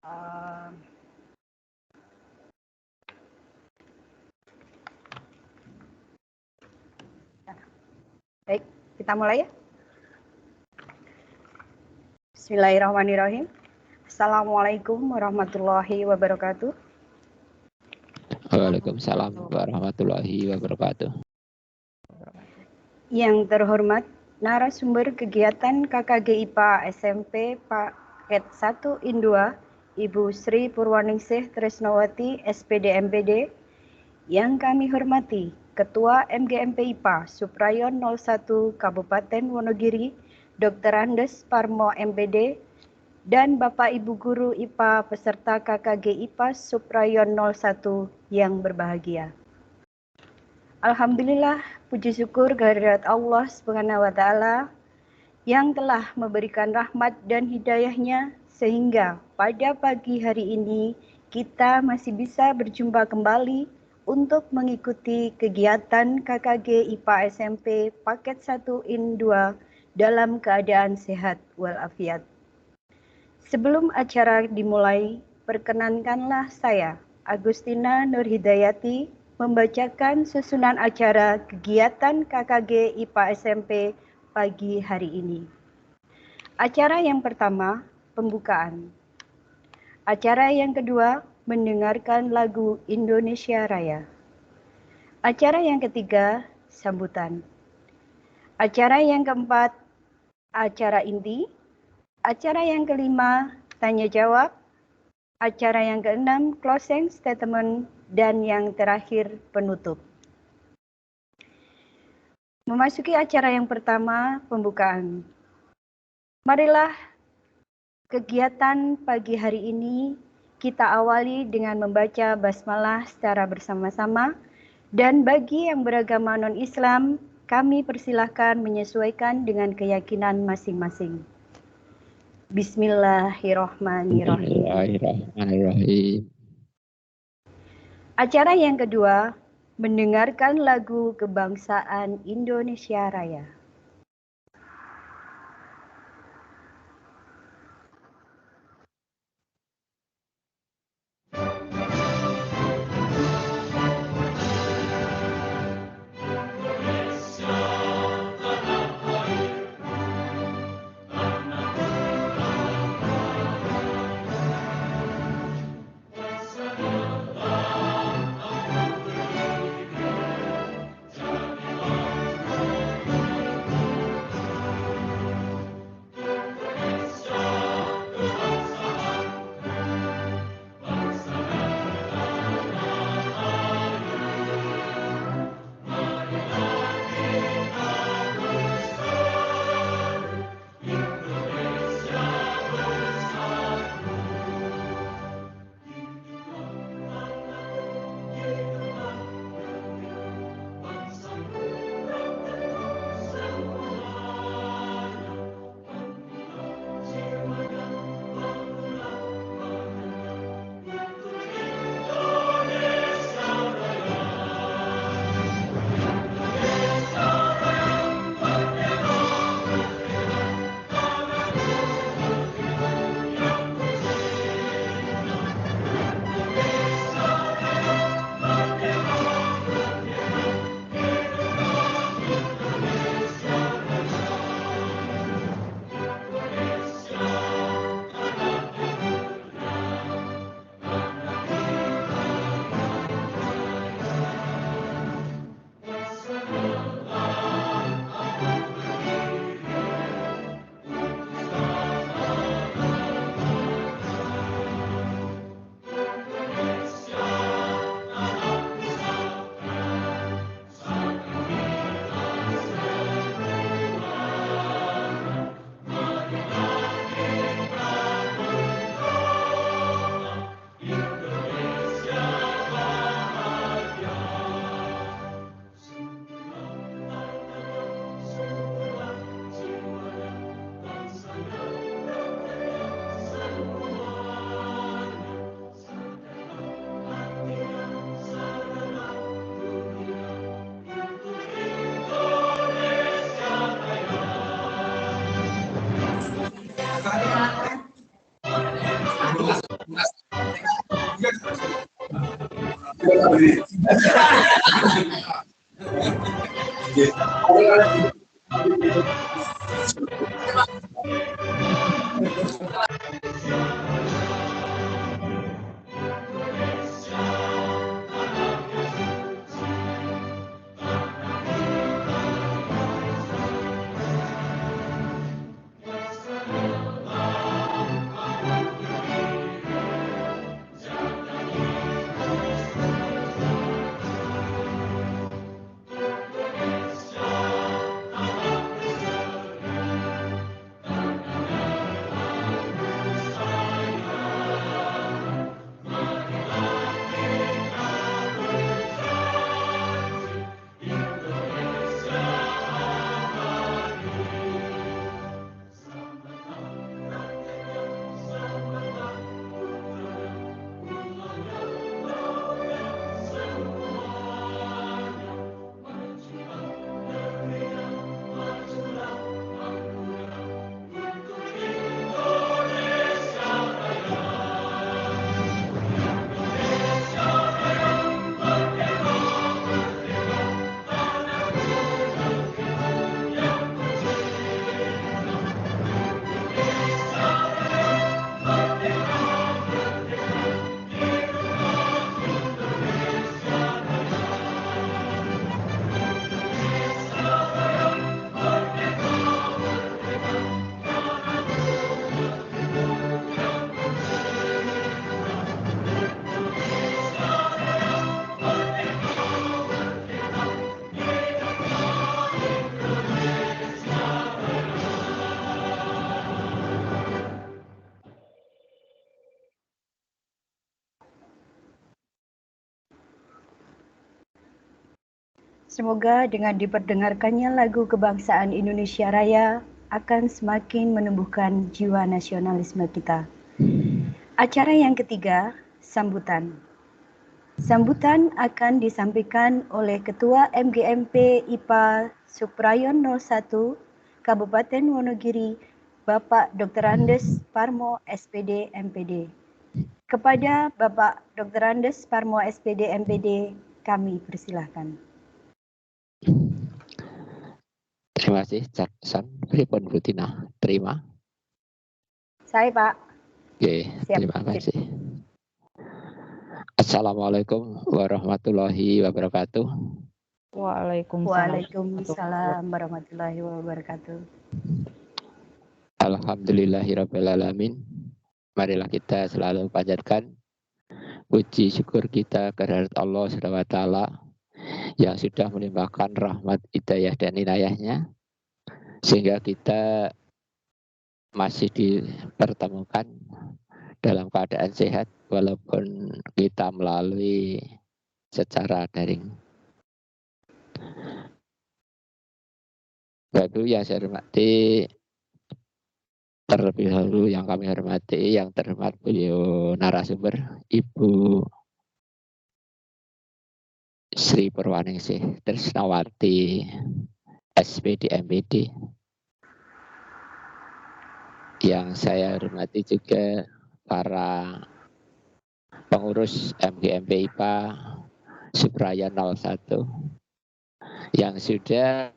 Uh, Baik, kita mulai ya. Bismillahirrahmanirrahim. Assalamualaikum warahmatullahi wabarakatuh. Waalaikumsalam warahmatullahi wabarakatuh. Yang terhormat narasumber kegiatan KKG IPA SMP Paket 1 In 2, Ibu Sri Purwaningsih Tresnawati SPD MPD. Yang kami hormati Ketua MGMP IPA Suprayon 01 Kabupaten Wonogiri, Dr. Andes Parmo MPD, dan Bapak Ibu Guru IPA peserta KKG IPA Suprayon 01 yang berbahagia. Alhamdulillah, puji syukur kehadirat Allah Subhanahu wa Ta'ala yang telah memberikan rahmat dan hidayahnya sehingga pada pagi hari ini kita masih bisa berjumpa kembali untuk mengikuti kegiatan KKG IPA SMP Paket 1 In 2 dalam keadaan sehat walafiat. Sebelum acara dimulai, perkenankanlah saya, Agustina Nurhidayati, membacakan susunan acara kegiatan KKG IPA SMP pagi hari ini. Acara yang pertama, pembukaan. Acara yang kedua, mendengarkan lagu Indonesia Raya. Acara yang ketiga, sambutan. Acara yang keempat, acara inti. Acara yang kelima, tanya jawab. Acara yang keenam, closing statement. Dan yang terakhir, penutup. Memasuki acara yang pertama, pembukaan. Marilah kegiatan pagi hari ini kita awali dengan membaca basmalah secara bersama-sama. Dan bagi yang beragama non-Islam, kami persilahkan menyesuaikan dengan keyakinan masing-masing. Bismillahirrahmanirrahim. Bismillahirrahmanirrahim. Acara yang kedua, mendengarkan lagu kebangsaan Indonesia Raya. Semoga dengan diperdengarkannya lagu kebangsaan Indonesia Raya akan semakin menumbuhkan jiwa nasionalisme kita. Acara yang ketiga, sambutan. Sambutan akan disampaikan oleh Ketua MGMP IPA Suprayon 01 Kabupaten Wonogiri, Bapak Dr. Andes Parmo SPD MPD. Kepada Bapak Dr. Andes Parmo SPD MPD, kami persilahkan. Terima kasih, Jackson. Pripun Butina. Terima. Saya Pak. Oke, Siap. terima kasih. Assalamualaikum warahmatullahi wabarakatuh. Waalaikumsalam warahmatullahi wabarakatuh. Alhamdulillahirabbil alamin. Marilah kita selalu panjatkan puji syukur kita kehadirat Allah Subhanahu wa taala yang sudah melimpahkan rahmat, hidayah dan inayahnya sehingga kita masih dipertemukan dalam keadaan sehat walaupun kita melalui secara daring. Bapak Ibu yang saya hormati, terlebih dahulu yang kami hormati, yang terhormat beliau narasumber Ibu Sri Purwaningsih Trisnawati SPD MPD. Yang saya hormati juga para pengurus MGMP IPA Supraya 01 yang sudah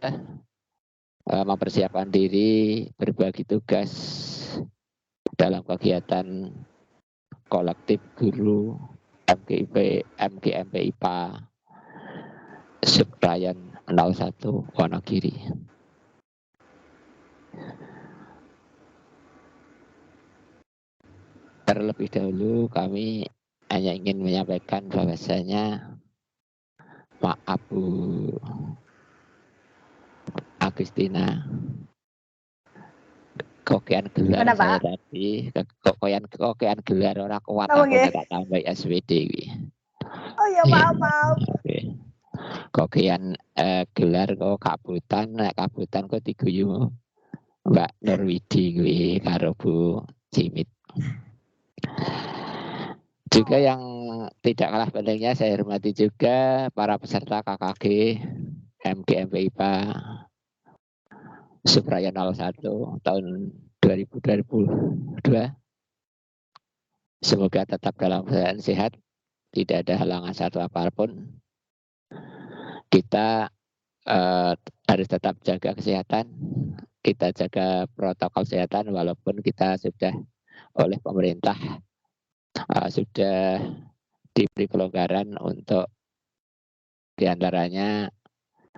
mempersiapkan diri berbagi tugas dalam kegiatan kolektif guru MGMP IPA Suprayan 01 Wonogiri. Terlebih dahulu kami hanya ingin menyampaikan bahwasanya maaf Bu Agustina, kokean gelar saya tadi, kokean gelar orang kuat aku nggak tambah SPD ini. Oh ya, maaf. Okay. Kokean gelar kok kabutan kok diguyu Mbak Nurwidi kuwi karo Bu Cimit. Juga yang tidak kalah pentingnya saya hormati juga para peserta KKG MGMP IPA Supraya 01 tahun 2022 Semoga tetap dalam keadaan sehat, tidak ada halangan satu apapun. Kita harus tetap jaga kesehatan, kita jaga protokol kesehatan walaupun kita sudah oleh pemerintah sudah diberi kelonggaran untuk diantaranya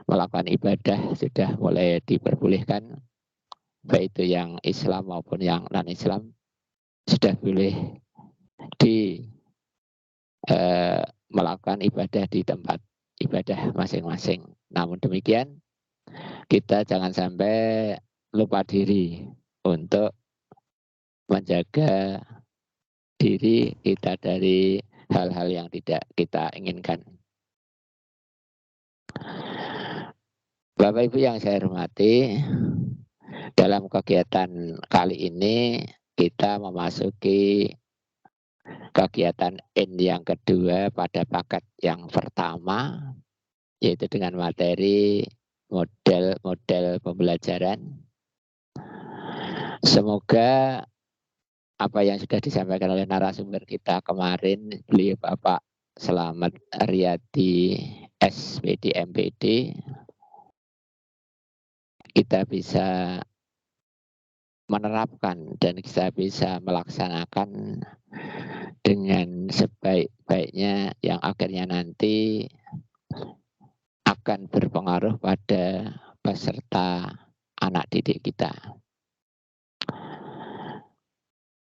melakukan ibadah sudah mulai diperbolehkan, baik itu yang Islam maupun yang non-Islam sudah boleh melakukan ibadah di tempat ibadah masing-masing. Namun demikian, kita jangan sampai lupa diri untuk menjaga diri kita dari hal-hal yang tidak kita inginkan. Bapak Ibu yang saya hormati, dalam kegiatan kali ini kita memasuki kegiatan yang kedua pada paket yang pertama, yaitu dengan materi model-model pembelajaran. Semoga apa yang sudah disampaikan oleh narasumber kita kemarin, beliau Bapak Slamet Riyadi SPD MPD, kita bisa menerapkan dan kita bisa melaksanakan dengan sebaik-baiknya yang akhirnya nanti akan berpengaruh pada peserta anak didik kita.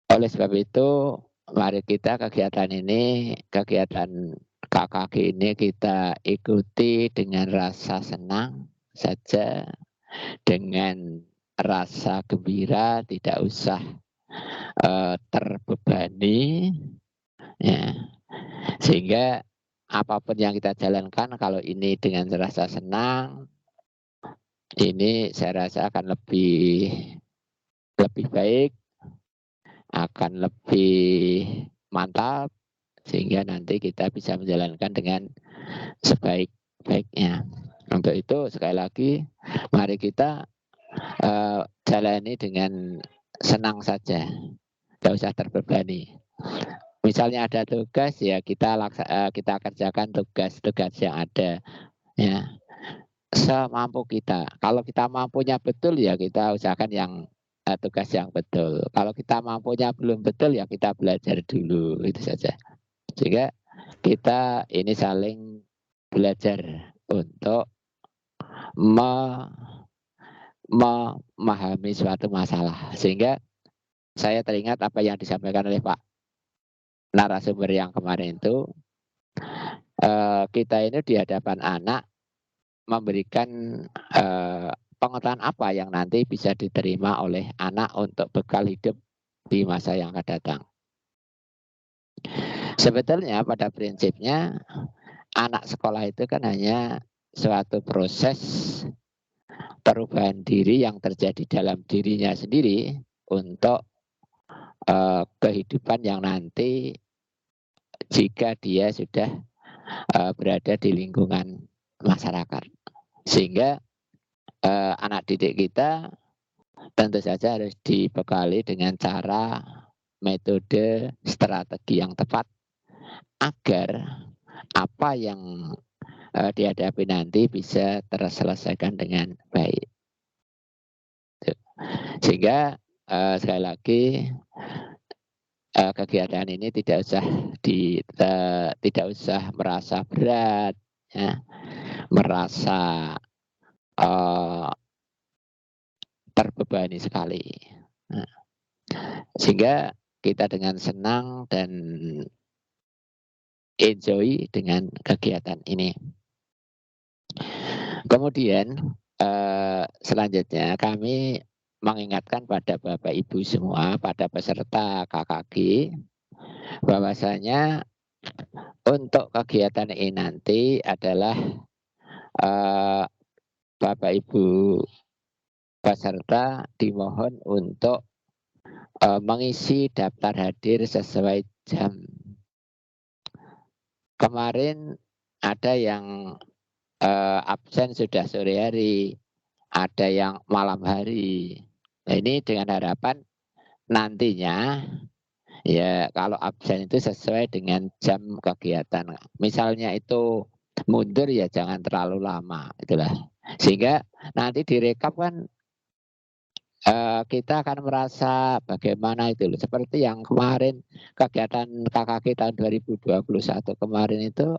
Oleh sebab itu, mari kita kegiatan KKG ini kita ikuti dengan rasa senang saja, dengan rasa gembira, tidak usah terbebani, ya. Sehingga apapun yang kita jalankan, kalau ini dengan rasa senang, ini saya rasa akan lebih baik, akan lebih mantap, sehingga nanti kita bisa menjalankan dengan sebaik-baiknya. Untuk itu sekali lagi mari kita jalani dengan senang saja, tidak usah terbebani. Misalnya ada tugas, ya kita kerjakan tugas yang ada, ya semampu kita. Kalau kita mampunya betul, ya kita usahakan yang tugas yang betul. Kalau kita mampunya belum betul, ya kita belajar dulu, itu saja. Sehingga kita ini saling belajar untuk memahami suatu masalah. Sehingga saya teringat apa yang disampaikan oleh Pak narasumber yang kemarin itu, kita ini di hadapan anak memberikan pengetahuan apa yang nanti bisa diterima oleh anak untuk bekal hidup di masa yang akan datang. Sebetulnya pada prinsipnya anak sekolah itu kan hanya suatu proses perubahan diri yang terjadi dalam dirinya sendiri untuk kehidupan yang nanti jika dia sudah berada di lingkungan masyarakat. Sehingga anak didik kita tentu saja harus dibekali dengan cara, metode, strategi yang tepat agar apa yang dihadapi nanti bisa terselesaikan dengan baik. Sehingga sekali lagi kegiatan ini tidak usah merasa berat, ya, merasa terbebani sekali. Nah, sehingga kita dengan senang dan enjoy dengan kegiatan ini. Kemudian selanjutnya kami mengingatkan pada Bapak Ibu semua, pada peserta KKG, bahwasanya untuk kegiatan ini nanti adalah Bapak Ibu peserta dimohon untuk mengisi daftar hadir sesuai jam. Kemarin ada yang absen sudah sore hari, ada yang malam hari. Nah, ini dengan harapan nantinya Ya, kalau absen itu sesuai dengan jam kegiatan. Misalnya itu mundur ya jangan terlalu lama, itulah. Sehingga nanti direkap kan kita akan merasa bagaimana itu loh. Seperti yang kemarin kegiatan KKG tahun 2021 kemarin itu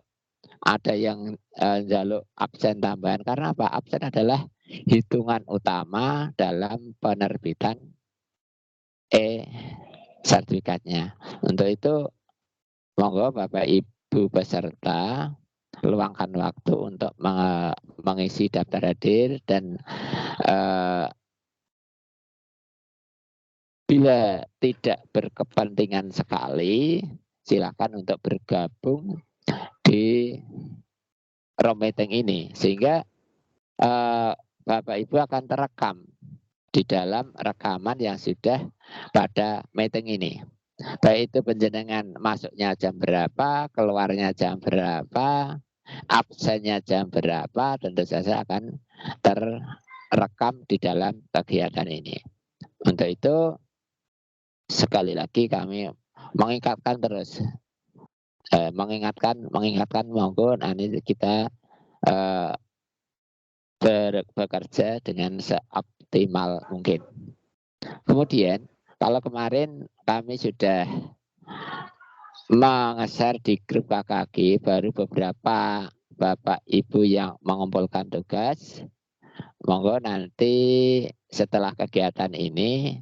ada yang jaluk absen tambahan karena apa? Absen adalah hitungan utama dalam penerbitan sertifikatnya. Untuk itu monggo Bapak Ibu peserta luangkan waktu untuk mengisi daftar hadir dan bila tidak berkepentingan sekali silakan untuk bergabung di room meeting ini sehingga Bapak Ibu akan terekam di dalam rekaman yang sudah pada meeting ini. Baik itu penjenengan masuknya jam berapa, keluarnya jam berapa, absennya jam berapa, tentu saja akan terekam di dalam kegiatan ini. Untuk itu sekali lagi kami mengingatkan terus, mengingatkan monggo nanti kita bekerja dengan seoptimal mungkin. Kemudian kalau kemarin kami sudah mengeser di grup KKG baru beberapa Bapak Ibu yang mengumpulkan tugas. Monggo nanti setelah kegiatan ini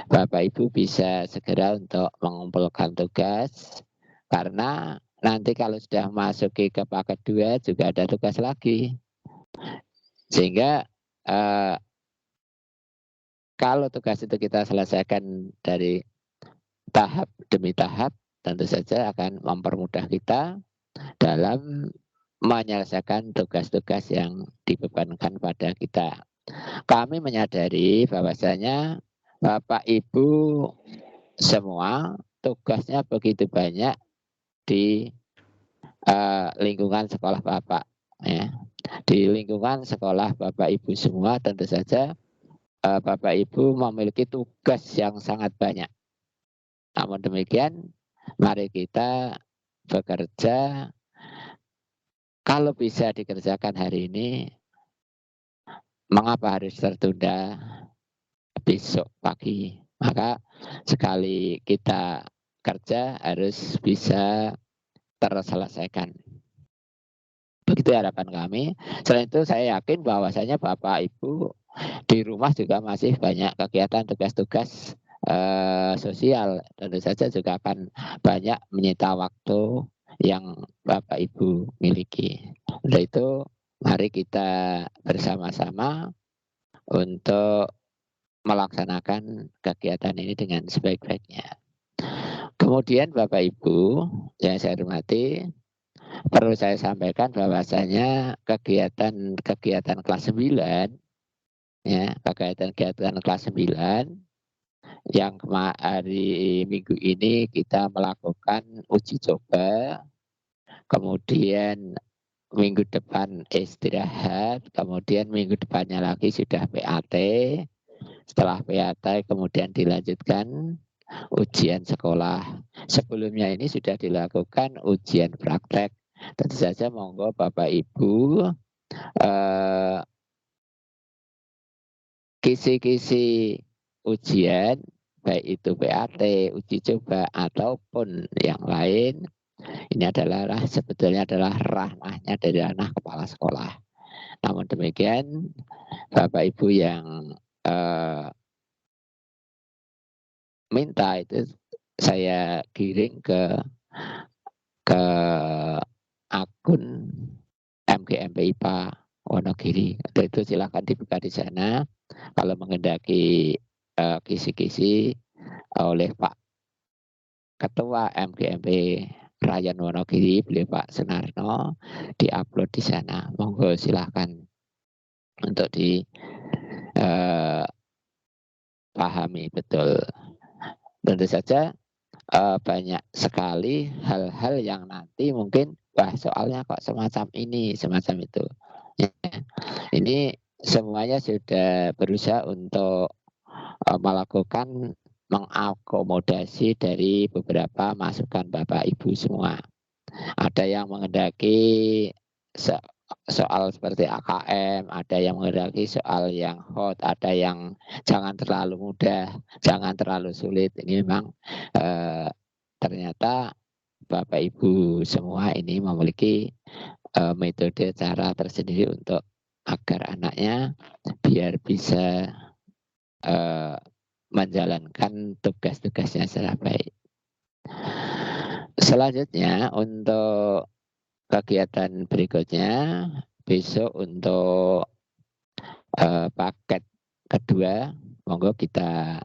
Bapak Ibu bisa segera untuk mengumpulkan tugas karena nanti kalau sudah masuk ke paket 2 juga ada tugas lagi. Sehingga kalau tugas itu kita selesaikan dari tahap demi tahap, tentu saja akan mempermudah kita dalam menyelesaikan tugas-tugas yang dibebankan pada kita. Kami menyadari bahwasanya Bapak Ibu semua tugasnya begitu banyak di lingkungan sekolah Bapak. Ya. Di lingkungan sekolah Bapak Ibu semua tentu saja Bapak Ibu memiliki tugas yang sangat banyak. Namun demikian, mari kita bekerja. Kalau bisa dikerjakan hari ini, mengapa harus tertunda besok pagi? Maka sekali kita kerja harus bisa terselesaikan. Begitu harapan kami. Selain itu saya yakin bahwasanya Bapak Ibu di rumah juga masih banyak kegiatan tugas-tugas sosial. Tentu saja juga akan banyak menyita waktu yang Bapak Ibu miliki. Untuk itu mari kita bersama-sama untuk melaksanakan kegiatan ini dengan sebaik-baiknya. Kemudian Bapak Ibu yang saya hormati, perlu saya sampaikan bahwasanya kegiatan kelas 9 ya, kegiatan kelas 9 yang hari Minggu ini kita melakukan uji coba, kemudian minggu depan istirahat, kemudian minggu depannya lagi sudah PAT, setelah PAT kemudian dilanjutkan ujian sekolah. Sebelumnya ini sudah dilakukan ujian praktek. Tentu saja monggo Bapak Ibu kisi-kisi ujian baik itu PAT, uji coba ataupun yang lain ini adalah sebetulnya adalah ranahnya dari ranah kepala sekolah. Namun demikian Bapak Ibu yang minta itu saya kirim ke akun MGMP IPA Wonogiri. Itu silakan dibuka di sana. Kalau mengendaki kisi-kisi oleh Pak Ketua MGMP Rayan Wonogiri, beliau Pak Sunarno, diupload di sana. Monggo silakan untuk dipahami betul. Tentu saja banyak sekali hal-hal yang nanti mungkin soalnya kok semacam ini, semacam itu. Ya. Ini semuanya sudah berusaha untuk melakukan mengakomodasi dari beberapa masukan Bapak Ibu semua. Ada yang menghendaki soal seperti AKM, ada yang menghendaki soal yang hot, ada yang jangan terlalu mudah, jangan terlalu sulit. Ini memang ternyata Bapak Ibu semua ini memiliki metode cara tersendiri untuk agar anaknya biar bisa menjalankan tugas-tugasnya secara baik. Selanjutnya untuk kegiatan berikutnya besok untuk paket kedua, monggo kita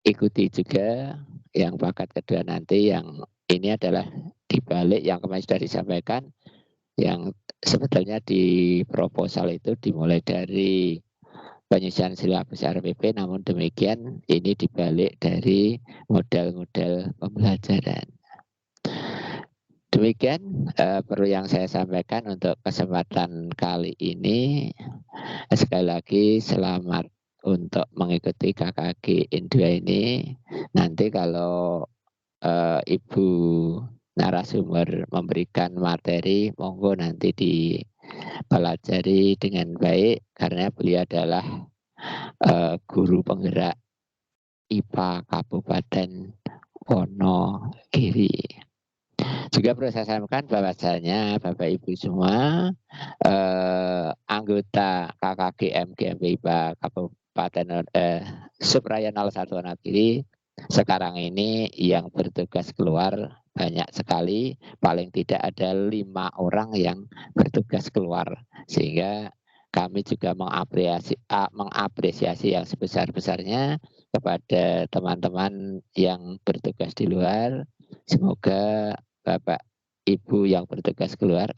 ikuti juga yang paket kedua nanti. Yang ini adalah dibalik yang kemarin sudah disampaikan, yang sebetulnya di proposal itu dimulai dari penyusunan silabus RPP, namun demikian ini dibalik dari model-model pembelajaran. Demikian perlu yang saya sampaikan untuk kesempatan kali ini. Sekali lagi selamat untuk mengikuti KKG Indua ini. Nanti kalau Ibu narasumber memberikan materi, monggo nanti dipelajari dengan baik, karena beliau adalah guru penggerak IPA Kabupaten Wonogiri. Juga perlu saya sampaikan bahwasanya Bapak Ibu semua anggota KKG MGMP IPA Kabupaten Supraya 01 Wonogiri sekarang ini yang bertugas keluar banyak sekali, paling tidak ada 5 orang yang bertugas keluar, sehingga kami juga mengapresiasi yang sebesar-besarnya kepada teman-teman yang bertugas di luar. Semoga Bapak Ibu yang bertugas keluar,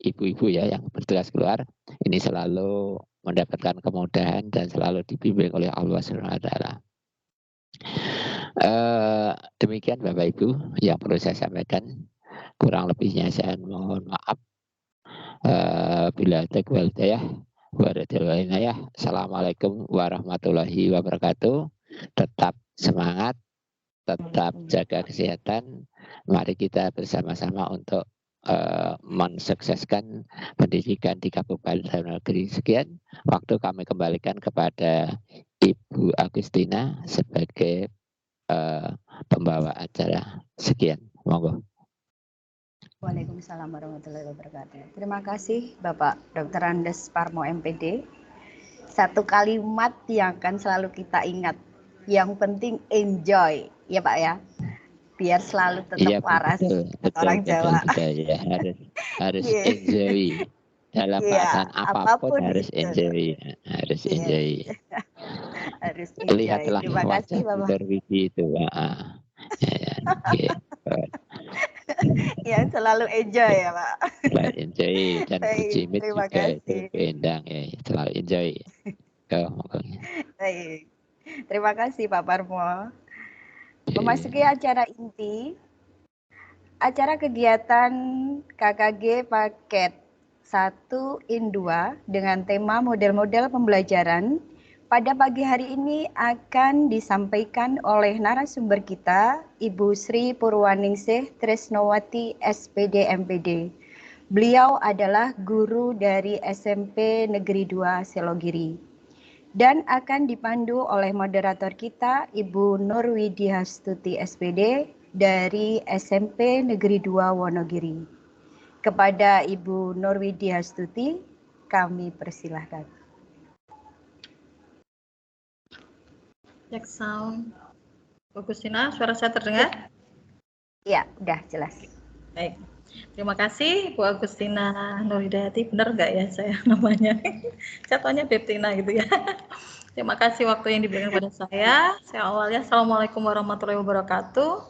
ibu-ibu ya yang bertugas keluar, ini selalu mendapatkan kemudahan dan selalu dibimbing oleh Allah SWT. Demikian Bapak Ibu yang perlu saya sampaikan. Kurang lebihnya saya mohon maaf. Bila taqwal hidayah waradil inayah. Assalamualaikum warahmatullahi wabarakatuh. Tetap semangat, tetap jaga kesehatan. Mari kita bersama-sama untuk mensukseskan pendidikan di Kabupaten Negeri. Sekian, waktu kami kembalikan kepada Ibu Agustina sebagai pembawa acara. Sekian, monggo. Waalaikumsalam warahmatullahi wabarakatuh. Terima kasih Bapak Dr. Andes Parmo MPD. Satu kalimat yang akan selalu kita ingat, yang penting enjoy, ya Pak ya. Biar selalu tetap waras. Betul, orang Jawa. Betul, ya, harus enjoy. Dalam keadaan apapun harus enjoy. Harus enjoy. Harus enjoy. Lihatlah wajah Dr. Widi itu. Yang selalu enjoy ya Pak. Enjoy dan berjimit juga itu endang ya, selalu enjoy. Terima kasih Pak Parmo. Memasuki acara inti, acara kegiatan KKG paket 1-2 dengan tema model-model pembelajaran pada pagi hari ini akan disampaikan oleh narasumber kita, Ibu Sri Purwaningsih Tresnowati SPD MPD. Beliau adalah guru dari SMP Negeri 2 Selogiri. Dan akan dipandu oleh moderator kita, Ibu Nurwidiastuti SPD dari SMP Negeri 2 Wonogiri. Kepada Ibu Nurwidiastuti, kami persilahkan. Check sound. Bu Agustina, suara saya terdengar? Iya, udah jelas. Baik. Terima kasih Bu Agustina Nurhidayati, benar nggak ya saya namanya? Contohnya Beptina gitu ya. Terima kasih waktu yang diberikan kepada saya. Saya awalnya Assalamualaikum warahmatullahi wabarakatuh.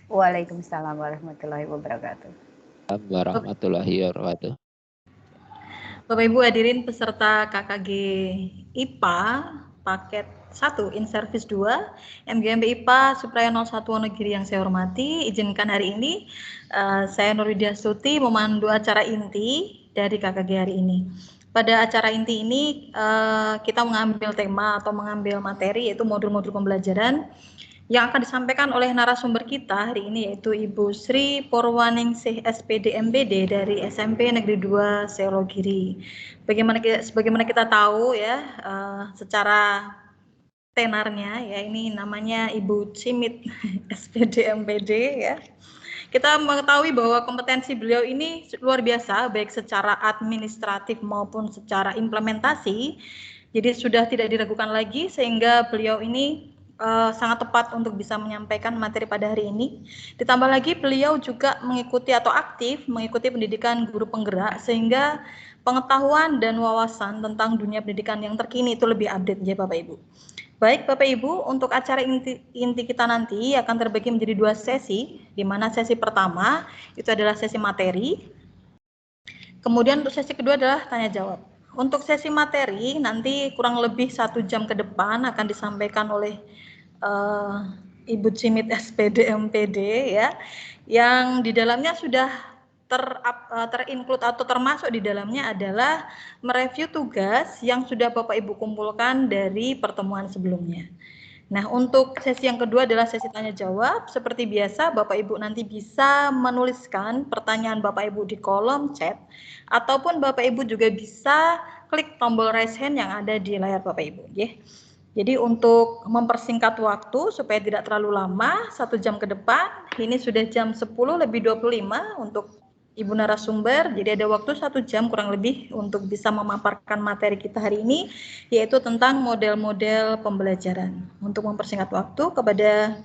Waalaikumsalam warahmatullahi wabarakatuh. Warahmatullahi wabarakatuh. Bapak Ibu hadirin peserta KKG IPA paket 1 in service 2 MGMP IPA Supraya 01 Wonogiri yang saya hormati, izinkan hari ini saya Nurwidiastuti memandu acara inti dari KKG hari ini. pada acara inti ini kita mengambil tema atau mengambil materi yaitu modul-modul pembelajaran yang akan disampaikan oleh narasumber kita hari ini yaitu Ibu Sri Purwaningsih SPD MPD dari SMP Negeri 2 Seologiri. Sebagaimana kita tahu ya, secara tenarnya ya, ini namanya Ibu Cimit SPD MPD ya. Kita mengetahui bahwa kompetensi beliau ini luar biasa baik secara administratif maupun secara implementasi. Jadi sudah tidak diragukan lagi sehingga beliau ini sangat tepat untuk bisa menyampaikan materi pada hari ini. Ditambah lagi beliau juga mengikuti atau aktif mengikuti pendidikan guru penggerak sehingga pengetahuan dan wawasan tentang dunia pendidikan yang terkini itu lebih update ya Bapak Ibu. Baik Bapak Ibu, untuk acara inti kita nanti akan terbagi menjadi 2 sesi, di mana sesi pertama itu adalah sesi materi, kemudian untuk sesi kedua adalah tanya jawab. Untuk sesi materi nanti kurang lebih 1 jam ke depan akan disampaikan oleh Ibu Cimit SPD MPD ya, yang di dalamnya sudah terinclude atau termasuk di dalamnya adalah mereview tugas yang sudah Bapak Ibu kumpulkan dari pertemuan sebelumnya. Nah, untuk sesi yang kedua adalah sesi tanya jawab. Seperti biasa, Bapak Ibu nanti bisa menuliskan pertanyaan Bapak Ibu di kolom chat, ataupun Bapak Ibu juga bisa klik tombol raise hand yang ada di layar Bapak Ibu. Ya. Jadi untuk mempersingkat waktu supaya tidak terlalu lama, 1 jam ke depan, ini sudah jam 10:25 untuk Ibu narasumber, jadi ada waktu 1 jam kurang lebih untuk bisa memaparkan materi kita hari ini, yaitu tentang model-model pembelajaran. Untuk mempersingkat waktu, kepada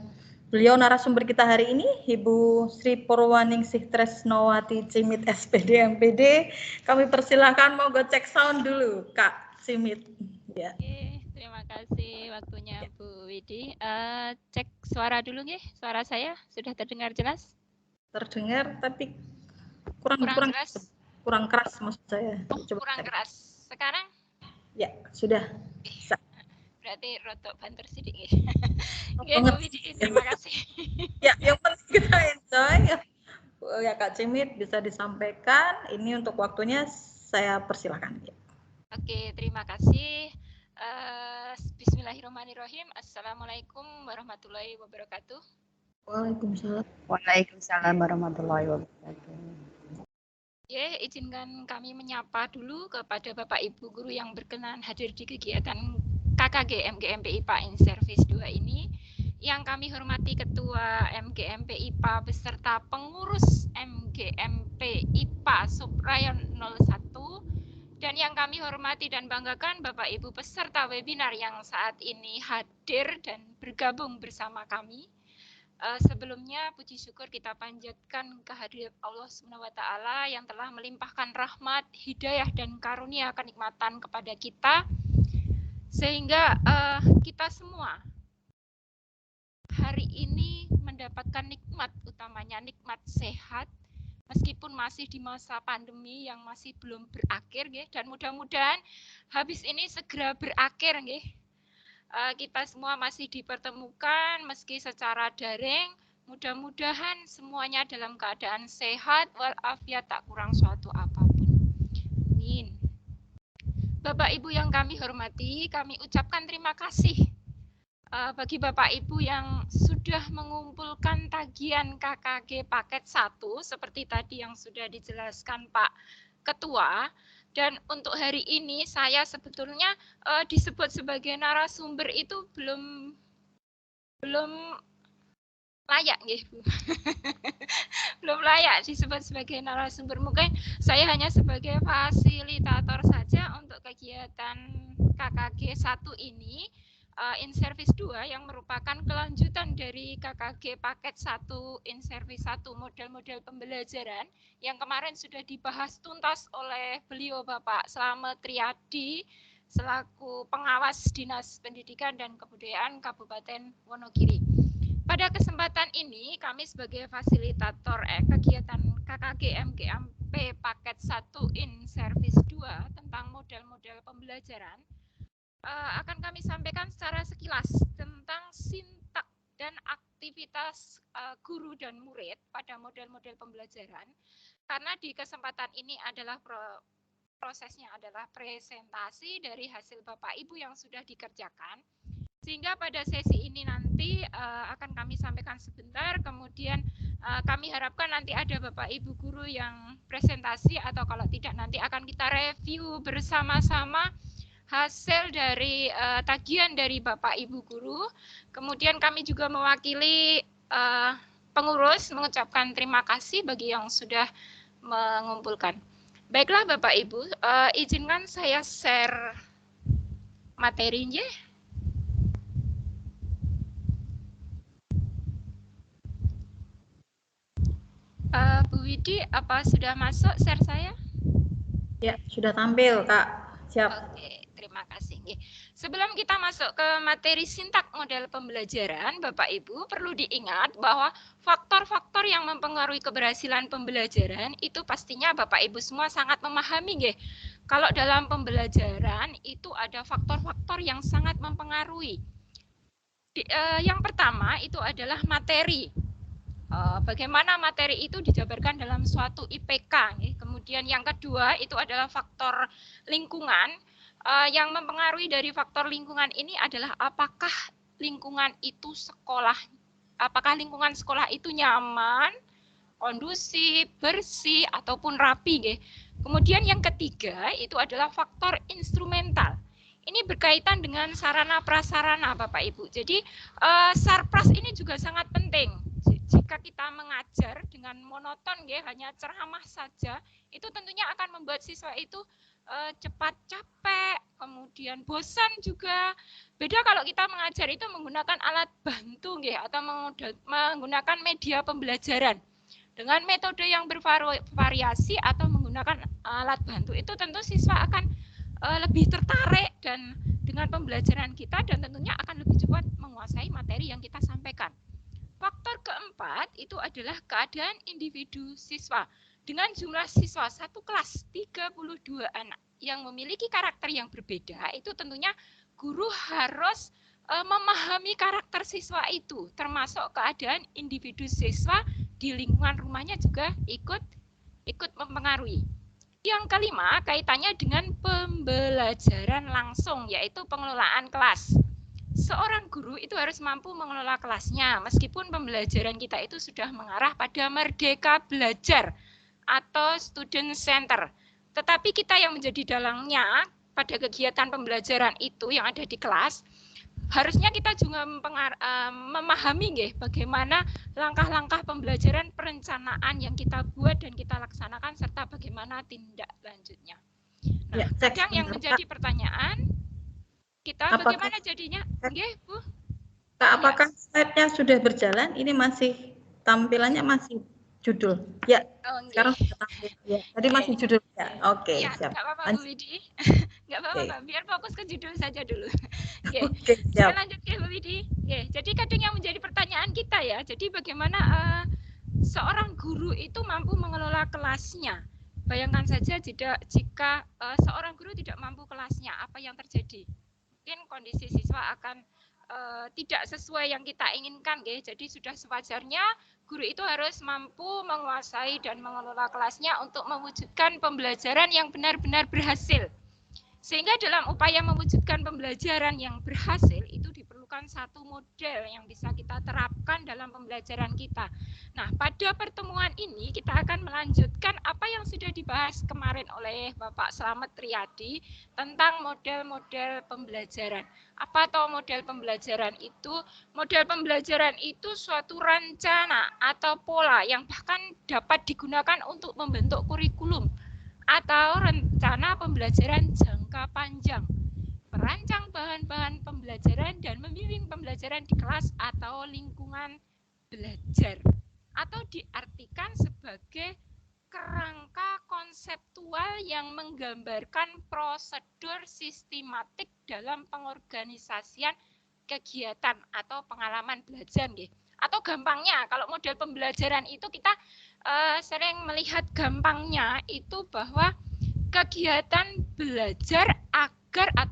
beliau narasumber kita hari ini, Ibu Sri Purwaningsih Tresnowati Cimit SPD MPD, kami persilahkan mau cek sound dulu, Kak Cimit. Ya. Oke, terima kasih waktunya Bu Widi. Cek suara dulu nggih, suara saya sudah terdengar jelas? Terdengar, tapi kurang jelas. Kurang keras maksud saya. Coba kurang keras. Sekarang? Ya, sudah. Bisa. Berarti rotok banter sedikit. Oke, Bu Widi, terima kasih. Ya, yang penting kita enjoy. Ya Kak Cimit bisa disampaikan. Ini untuk waktunya saya persilakan. Oke, terima kasih. Bismillahirrahmanirrahim. Assalamualaikum warahmatullahi wabarakatuh. Waalaikumsalam. Waalaikumsalam warahmatullahi wabarakatuh. Ya, izinkan kami menyapa dulu kepada Bapak Ibu Guru yang berkenan hadir di kegiatan KKG MGMP IPA in Service 2 ini. Yang kami hormati Ketua MGMP IPA beserta pengurus MGMP IPA Subrayon 01. Dan yang kami hormati dan banggakan Bapak Ibu peserta webinar yang saat ini hadir dan bergabung bersama kami. Sebelumnya puji syukur kita panjatkan kehadirat Allah SWT yang telah melimpahkan rahmat, hidayah dan karunia kenikmatan kepada kita, sehingga kita semua hari ini mendapatkan nikmat, utamanya nikmat sehat, meskipun masih di masa pandemi yang masih belum berakhir, dan mudah-mudahan habis ini segera berakhir. Kita semua masih dipertemukan meski secara daring. Mudah-mudahan semuanya dalam keadaan sehat walafiat, tak kurang suatu apapun. Amin. Bapak Ibu yang kami hormati, kami ucapkan terima kasih bagi Bapak Ibu yang sudah mengumpulkan tagihan KKG paket 1 seperti tadi yang sudah dijelaskan Pak Ketua. Dan untuk hari ini saya sebetulnya disebut sebagai narasumber itu belum layak, Bu. Belum layak disebut sebagai narasumber. Mungkin saya hanya sebagai fasilitator saja untuk kegiatan KKG 1 ini, in service 2 yang merupakan kelanjutan dari KKG paket 1 in service 1 model-model pembelajaran yang kemarin sudah dibahas tuntas oleh beliau Bapak Slamet Riyadi selaku pengawas Dinas Pendidikan dan Kebudayaan Kabupaten Wonogiri. Pada kesempatan ini kami sebagai fasilitator kegiatan KKG MGMP paket 1 in service 2 tentang model-model pembelajaran akan kami sampaikan secara sekilas tentang sintak dan aktivitas guru dan murid pada model-model pembelajaran, karena di kesempatan ini adalah prosesnya adalah presentasi dari hasil Bapak Ibu yang sudah dikerjakan. Sehingga pada sesi ini nanti akan kami sampaikan sebentar, kemudian kami harapkan nanti ada Bapak Ibu guru yang presentasi, atau kalau tidak nanti akan kita review bersama-sama hasil dari tagihan dari Bapak Ibu guru. Kemudian kami juga mewakili pengurus mengucapkan terima kasih bagi yang sudah mengumpulkan. Baiklah Bapak Ibu, izinkan saya share materinya. Bu Widi, apa sudah masuk share saya? Ya, sudah tampil, Kak. Siap. Oke, terima kasih. Sebelum kita masuk ke materi sintak model pembelajaran, Bapak Ibu perlu diingat bahwa faktor-faktor yang mempengaruhi keberhasilan pembelajaran itu pastinya Bapak Ibu semua sangat memahami, nggih. Kalau dalam pembelajaran itu ada faktor-faktor yang sangat mempengaruhi. Yang pertama itu adalah materi. Bagaimana materi itu dijabarkan dalam suatu IPK. Kemudian yang kedua itu adalah faktor lingkungan. Yang mempengaruhi dari faktor lingkungan ini adalah apakah lingkungan itu apakah lingkungan sekolah itu nyaman, kondusif, bersih, ataupun rapi. Kemudian yang ketiga itu adalah faktor instrumental. Ini berkaitan dengan sarana prasarana Bapak Ibu. Jadi sarpras ini juga sangat penting. Jika kita mengajar dengan monoton, hanya ceramah saja, itu tentunya akan membuat siswa itu cepat capek, kemudian bosan juga. Beda kalau kita mengajar itu menggunakan alat bantu, atau menggunakan media pembelajaran. Dengan metode yang bervariasi atau menggunakan alat bantu, itu tentu siswa akan lebih tertarik dan dengan pembelajaran kita, dan tentunya akan lebih cepat menguasai materi yang kita sampaikan. Faktor keempat itu adalah keadaan individu siswa. Dengan jumlah siswa satu kelas 32 anak yang memiliki karakter yang berbeda, itu tentunya guru harus memahami karakter siswa itu, termasuk keadaan individu siswa di lingkungan rumahnya juga ikut mempengaruhi. Yang kelima, kaitannya dengan pembelajaran langsung, yaitu pengelolaan kelas. Seorang guru itu harus mampu mengelola kelasnya, meskipun pembelajaran kita itu sudah mengarah pada merdeka belajar atau student center. Tetapi kita yang menjadi dalangnya pada kegiatan pembelajaran itu yang ada di kelas, harusnya kita juga memahami bagaimana langkah-langkah pembelajaran perencanaan yang kita buat dan kita laksanakan, serta bagaimana tindak lanjutnya. Nah, kadang yang menjadi pertanyaan, kita bagaimana jadinya? Bu? Kak, apakah slide-nya sudah berjalan? Ini masih tampilannya masih judul. Ya, sekarang sudah tampil. Ya, tadi masih judul. Ya, oke, siap. Enggak apa-apa Bu Widi. Enggak apa-apa, biar fokus ke judul saja dulu. Oke, siap. Kita lanjut ke Bu Widi. Jadi kadang yang menjadi pertanyaan kita ya, jadi bagaimana seorang guru itu mampu mengelola kelasnya? Bayangkan saja jika seorang guru tidak mampu kelasnya, apa yang terjadi? Mungkin kondisi siswa akan tidak sesuai yang kita inginkan, jadi sudah sewajarnya guru itu harus mampu menguasai dan mengelola kelasnya untuk mewujudkan pembelajaran yang benar-benar berhasil. Sehingga dalam upaya mewujudkan pembelajaran yang berhasil itu diperlukan satu model yang bisa kita terapkan dalam pembelajaran kita. Nah, pada pertemuan ini kita akan melanjutkan apa yang sudah dibahas kemarin oleh Bapak Slamet Riyadi tentang model-model pembelajaran. Apa atau model pembelajaran itu? Model pembelajaran itu suatu rencana atau pola yang bahkan dapat digunakan untuk membentuk kurikulum atau rencana pembelajaran jangka panjang, merancang bahan-bahan pembelajaran dan membimbing pembelajaran di kelas atau lingkungan belajar, atau diartikan sebagai kerangka konseptual yang menggambarkan prosedur sistematik dalam pengorganisasian kegiatan atau pengalaman belajar. Atau gampangnya, kalau model pembelajaran itu kita sering melihat gampangnya itu bahwa kegiatan belajar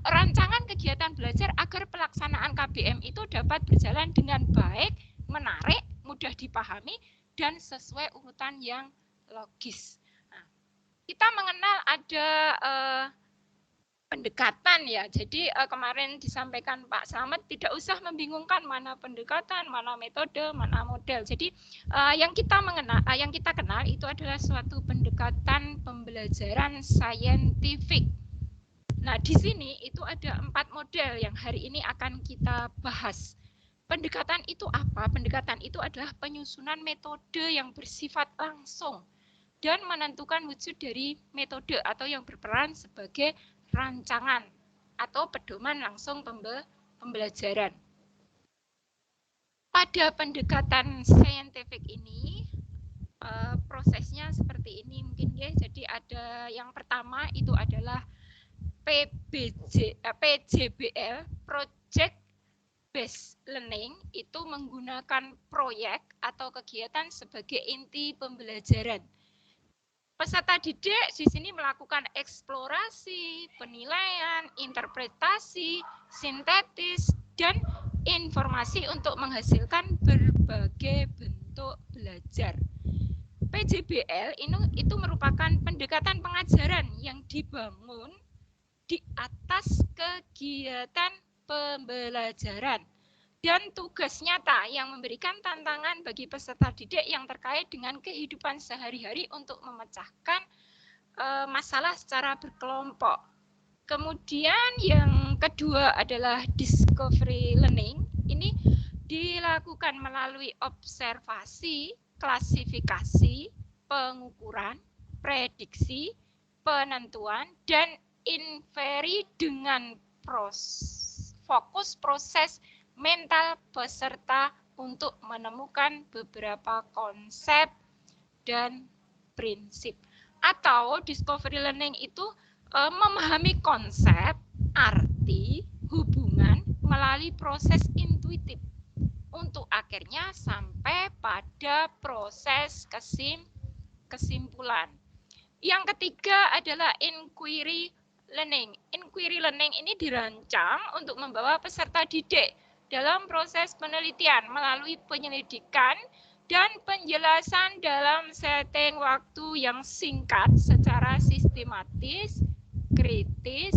rancangan kegiatan belajar agar pelaksanaan KBM itu dapat berjalan dengan baik, menarik, mudah dipahami, dan sesuai urutan yang logis. Nah, kita mengenal ada pendekatan ya. Jadi kemarin disampaikan Pak Slamet tidak usah membingungkan mana pendekatan, mana metode, mana model. Jadi yang kita kenal itu adalah suatu pendekatan pembelajaran saintifik. Nah, di sini itu ada 4 model yang hari ini akan kita bahas. Pendekatan itu apa? Pendekatan itu adalah penyusunan metode yang bersifat langsung dan menentukan wujud dari metode atau yang berperan sebagai rancangan atau pedoman langsung pembelajaran. Pada pendekatan saintifik ini prosesnya seperti ini mungkin ya. Jadi ada yang pertama itu adalah PJBL, Project Based Learning, itu menggunakan proyek atau kegiatan sebagai inti pembelajaran. Peserta didik di sini melakukan eksplorasi, penilaian, interpretasi, sintetis, dan informasi untuk menghasilkan berbagai bentuk belajar. PJBL itu merupakan pendekatan pengajaran yang dibangun di atas kegiatan pembelajaran dan tugas nyata yang memberikan tantangan bagi peserta didik yang terkait dengan kehidupan sehari-hari untuk memecahkan masalah secara berkelompok. Kemudian yang kedua adalah discovery learning. Ini dilakukan melalui observasi, klasifikasi, pengukuran, prediksi, penentuan, dan inferi dengan fokus proses mental peserta untuk menemukan beberapa konsep dan prinsip. Atau discovery learning itu memahami konsep, arti, hubungan melalui proses intuitif untuk akhirnya sampai pada proses kesimpulan. Yang ketiga adalah inquiry learning. Inquiry learning ini dirancang untuk membawa peserta didik dalam proses penelitian melalui penyelidikan dan penjelasan dalam setting waktu yang singkat secara sistematis, kritis,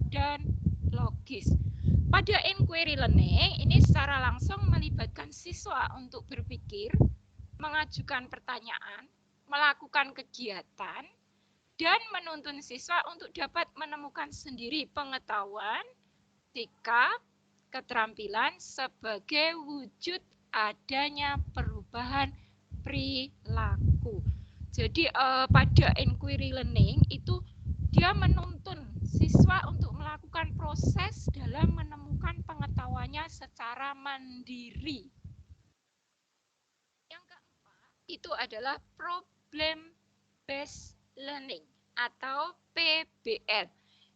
dan logis. Pada inquiry learning ini secara langsung melibatkan siswa untuk berpikir, mengajukan pertanyaan, melakukan kegiatan, dan menuntun siswa untuk dapat menemukan sendiri pengetahuan, sikap, keterampilan sebagai wujud adanya perubahan perilaku. Jadi pada inquiry learning itu dia menuntun siswa untuk melakukan proses dalam menemukan pengetahuannya secara mandiri. Yang keempat itu adalah problem based learning atau PBL.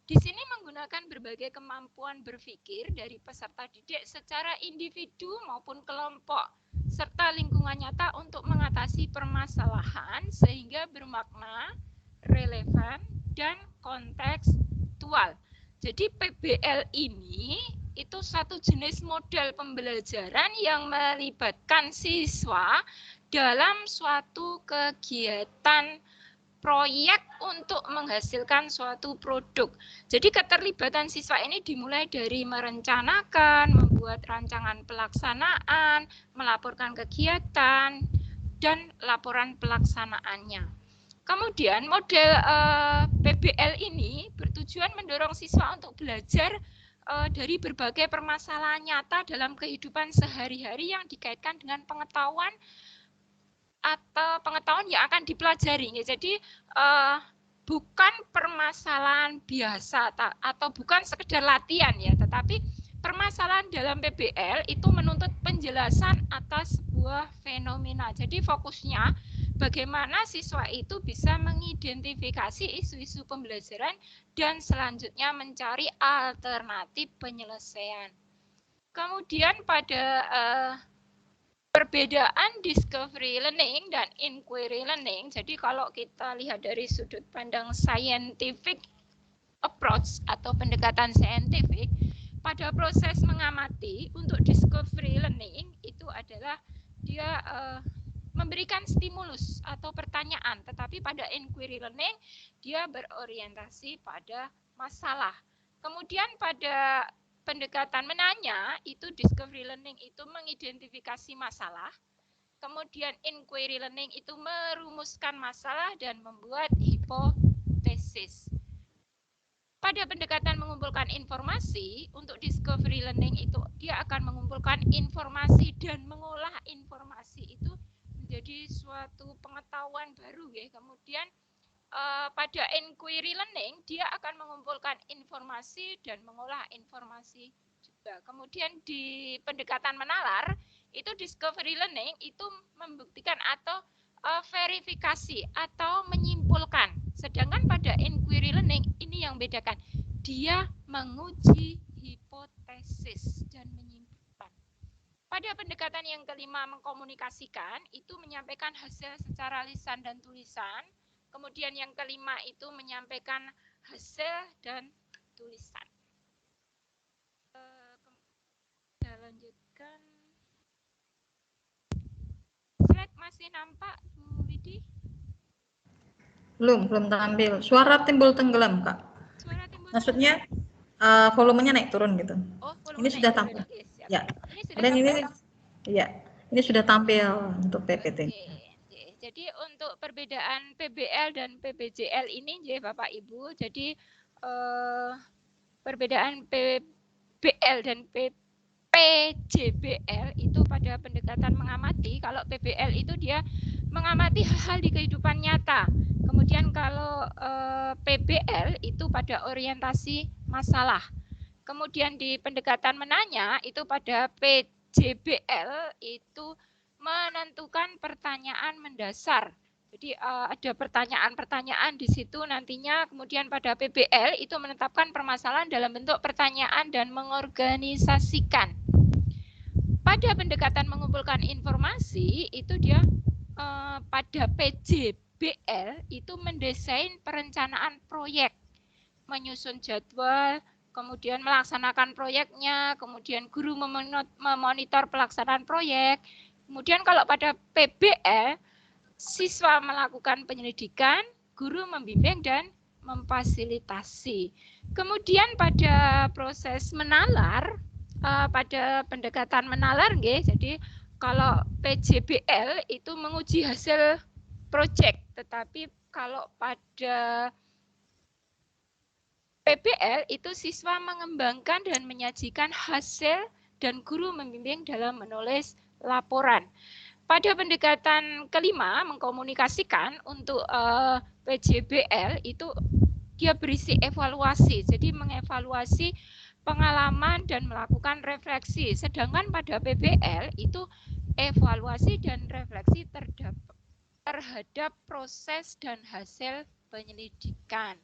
Di sini menggunakan berbagai kemampuan berpikir dari peserta didik secara individu maupun kelompok, serta lingkungan nyata untuk mengatasi permasalahan sehingga bermakna, relevan, dan kontekstual. Jadi PBL ini itu satu jenis model pembelajaran yang melibatkan siswa dalam suatu kegiatan proyek untuk menghasilkan suatu produk. Jadi keterlibatan siswa ini dimulai dari merencanakan, membuat rancangan pelaksanaan, melaporkan kegiatan, dan laporan pelaksanaannya. Kemudian model PBL ini bertujuan mendorong siswa untuk belajar dari berbagai permasalahan nyata dalam kehidupan sehari-hari yang dikaitkan dengan pengetahuan atau pengetahuan yang akan dipelajari. Jadi bukan permasalahan biasa atau bukan sekedar latihan ya, tetapi permasalahan dalam PBL itu menuntut penjelasan atas sebuah fenomena. Jadi fokusnya bagaimana siswa itu bisa mengidentifikasi isu-isu pembelajaran dan selanjutnya mencari alternatif penyelesaian. Kemudian pada perbedaan discovery learning dan inquiry learning, jadi kalau kita lihat dari sudut pandang scientific approach atau pendekatan saintifik, pada proses mengamati untuk discovery learning itu adalah dia memberikan stimulus atau pertanyaan, tetapi pada inquiry learning dia berorientasi pada masalah. Kemudian pada pendekatan menanya itu discovery learning itu mengidentifikasi masalah. Kemudian inquiry learning itu merumuskan masalah dan membuat hipotesis. Pada pendekatan mengumpulkan informasi, untuk discovery learning itu dia akan mengumpulkan informasi dan mengolah informasi itu menjadi suatu pengetahuan baru ya. Kemudian pada inquiry learning dia akan mengumpulkan informasi dan mengolah informasi juga. Kemudian di pendekatan menalar itu discovery learning itu membuktikan atau verifikasi atau menyimpulkan. Sedangkan pada inquiry learning ini yang bedakan. Dia menguji hipotesis dan menyimpulkan. Pada pendekatan yang kelima mengkomunikasikan itu menyampaikan hasil secara lisan dan tulisan. Kemudian yang kelima itu menyampaikan hasil dan tulisan. Kita lanjutkan. Slide masih nampak, Bu Widi? Belum tampil. Suara timbul tenggelam, Kak. Suara timbul Maksudnya volumenya naik turun gitu. Oh, ini sudah tampil. Oke, Ya. Ini sudah Dan tampil. ini sudah tampil untuk PPT. Oke. Jadi untuk perbedaan PBL dan PBJL ini ya Bapak Ibu, jadi perbedaan PBL dan PJBL itu pada pendekatan mengamati. Kalau PBL itu dia mengamati hal-hal di kehidupan nyata. Kemudian kalau PBL itu pada orientasi masalah. Kemudian di pendekatan menanya itu pada PJBL itu menentukan pertanyaan mendasar. Jadi ada pertanyaan-pertanyaan di situ nantinya. Kemudian pada PBL itu menetapkan permasalahan dalam bentuk pertanyaan dan mengorganisasikan. Pada pendekatan mengumpulkan informasi itu dia pada PJBL itu mendesain perencanaan proyek, menyusun jadwal, kemudian melaksanakan proyeknya, kemudian guru memonitor pelaksanaan proyek. Kemudian kalau pada PBL, siswa melakukan penyelidikan, guru membimbing dan memfasilitasi. Kemudian pada proses menalar, pada pendekatan menalar, jadi kalau PJBL itu menguji hasil proyek, tetapi kalau pada PBL itu siswa mengembangkan dan menyajikan hasil dan guru membimbing dalam menulis laporan. Pada pendekatan kelima mengkomunikasikan untuk PJBL itu dia berisi evaluasi. Jadi mengevaluasi pengalaman dan melakukan refleksi. Sedangkan pada PBL itu evaluasi dan refleksi terhadap proses dan hasil penyelidikan.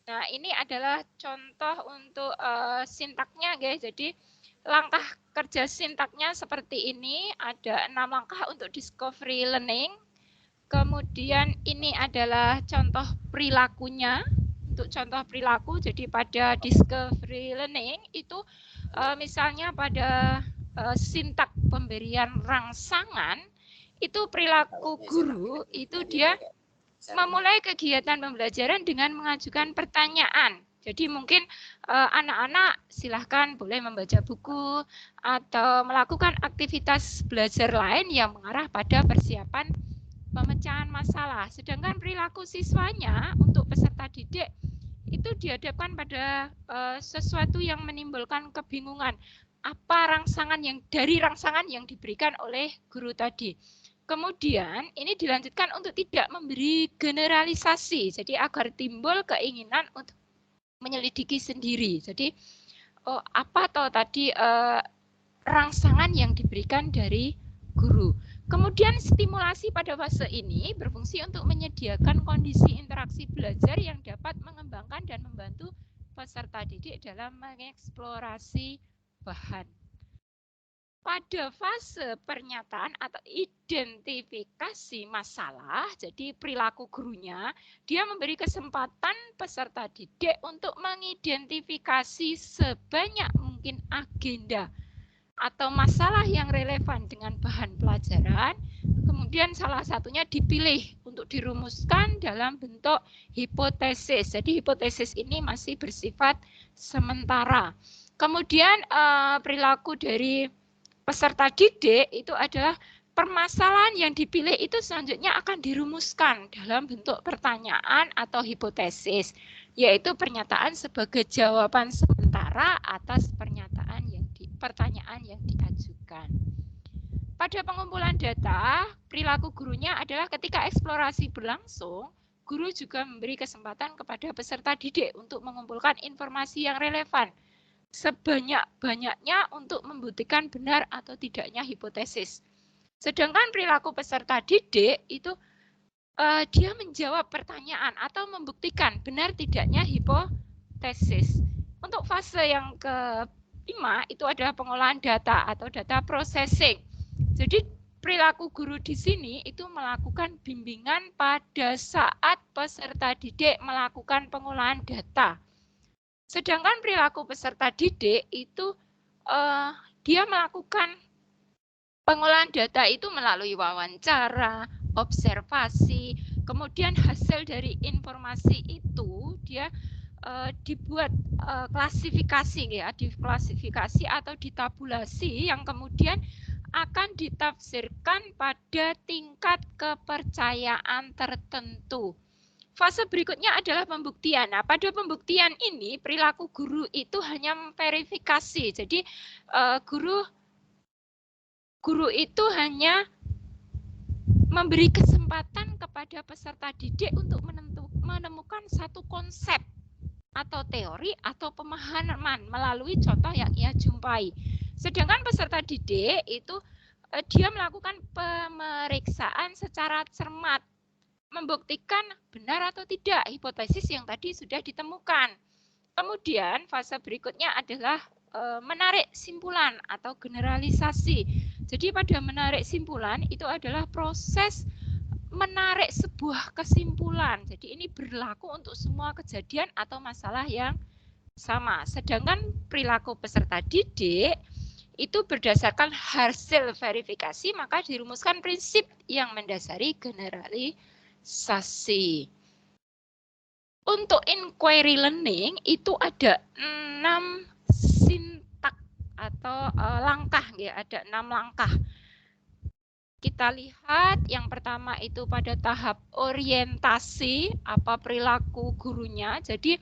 Nah, ini adalah contoh untuk sintaknya, guys. Jadi langkah kerja sintaknya seperti ini. Ada 6 langkah untuk discovery learning. Kemudian ini adalah contoh perilakunya. Untuk contoh perilaku, jadi pada discovery learning itu misalnya pada sintak pemberian rangsangan, itu perilaku guru itu dia memulai kegiatan pembelajaran dengan mengajukan pertanyaan. Jadi mungkin anak-anak silahkan boleh membaca buku atau melakukan aktivitas belajar lain yang mengarah pada persiapan pemecahan masalah. Sedangkan perilaku siswanya untuk peserta didik itu dihadapkan pada sesuatu yang menimbulkan kebingungan. Apa rangsangan dari rangsangan yang diberikan oleh guru tadi. Kemudian ini dilanjutkan untuk tidak memberi generalisasi, jadi agar timbul keinginan untuk menyelidiki sendiri. Jadi apa tadi rangsangan yang diberikan dari guru. Kemudian stimulasi pada fase ini berfungsi untuk menyediakan kondisi interaksi belajar yang dapat mengembangkan dan membantu peserta didik dalam mengeksplorasi bahan. Pada fase pernyataan atau identifikasi masalah, jadi perilaku gurunya, dia memberi kesempatan peserta didik untuk mengidentifikasi sebanyak mungkin agenda atau masalah yang relevan dengan bahan pelajaran, kemudian kemudian salah satunya dipilih untuk dirumuskan dalam bentuk hipotesis. Jadi hipotesis ini masih bersifat sementara. Kemudian perilaku dari peserta didik itu adalah permasalahan yang dipilih itu selanjutnya akan dirumuskan dalam bentuk pertanyaan atau hipotesis, yaitu pernyataan sebagai jawaban sementara atas pertanyaan yang diajukan. Pada pengumpulan data, perilaku gurunya adalah ketika eksplorasi berlangsung, guru juga memberi kesempatan kepada peserta didik untuk mengumpulkan informasi yang relevan, sebanyak-banyaknya untuk membuktikan benar atau tidaknya hipotesis. Sedangkan perilaku peserta didik itu dia menjawab pertanyaan atau membuktikan benar tidaknya hipotesis. Untuk fase yang kelima itu adalah pengolahan data atau data processing. Jadi perilaku guru di sini itu melakukan bimbingan pada saat peserta didik melakukan pengolahan data. Sedangkan perilaku peserta didik itu dia melakukan pengolahan data itu melalui wawancara, observasi, kemudian hasil dari informasi itu dia dibuat klasifikasi ya, diklasifikasi atau ditabulasi yang kemudian akan ditafsirkan pada tingkat kepercayaan tertentu. Fase berikutnya adalah pembuktian. Nah, pada pembuktian ini perilaku guru itu hanya memverifikasi. Jadi guru itu hanya memberi kesempatan kepada peserta didik untuk menemukan satu konsep atau teori atau pemahaman melalui contoh yang ia jumpai. Sedangkan peserta didik itu dia melakukan pemeriksaan secara cermat, membuktikan benar atau tidak hipotesis yang tadi sudah ditemukan. Kemudian fase berikutnya adalah menarik simpulan atau generalisasi. Jadi pada menarik simpulan itu adalah proses menarik sebuah kesimpulan. Jadi ini berlaku untuk semua kejadian atau masalah yang sama. Sedangkan perilaku peserta didik itu berdasarkan hasil verifikasi, maka dirumuskan prinsip yang mendasari generalisasi. Untuk inquiry learning itu ada 6 sintak atau langkah ya, ada 6 langkah. Kita lihat yang pertama itu pada tahap orientasi, apa perilaku gurunya. Jadi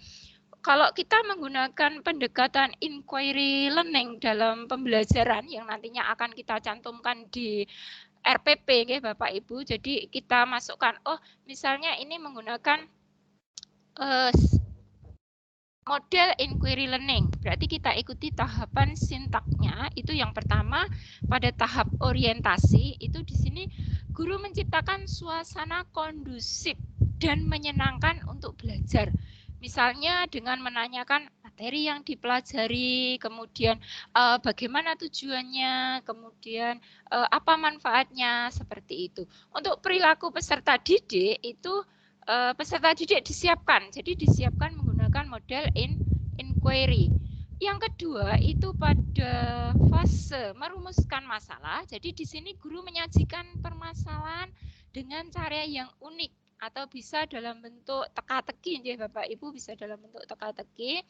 kalau kita menggunakan pendekatan inquiry learning dalam pembelajaran yang nantinya akan kita cantumkan di RPP ya Bapak Ibu. Jadi kita masukkan, oh misalnya ini menggunakan model inquiry learning. Berarti kita ikuti tahapan sintaknya. Itu yang pertama pada tahap orientasi. Itu di sini guru menciptakan suasana kondusif dan menyenangkan untuk belajar. Misalnya dengan menanyakan materi yang dipelajari, kemudian bagaimana tujuannya, kemudian apa manfaatnya, seperti itu. Untuk perilaku peserta didik itu peserta didik disiapkan. Jadi disiapkan menggunakan model inquiry. Yang kedua itu pada fase merumuskan masalah. Jadi di sini guru menyajikan permasalahan dengan cara yang unik atau bisa dalam bentuk teka-teki ya Bapak Ibu, bisa dalam bentuk teka-teki.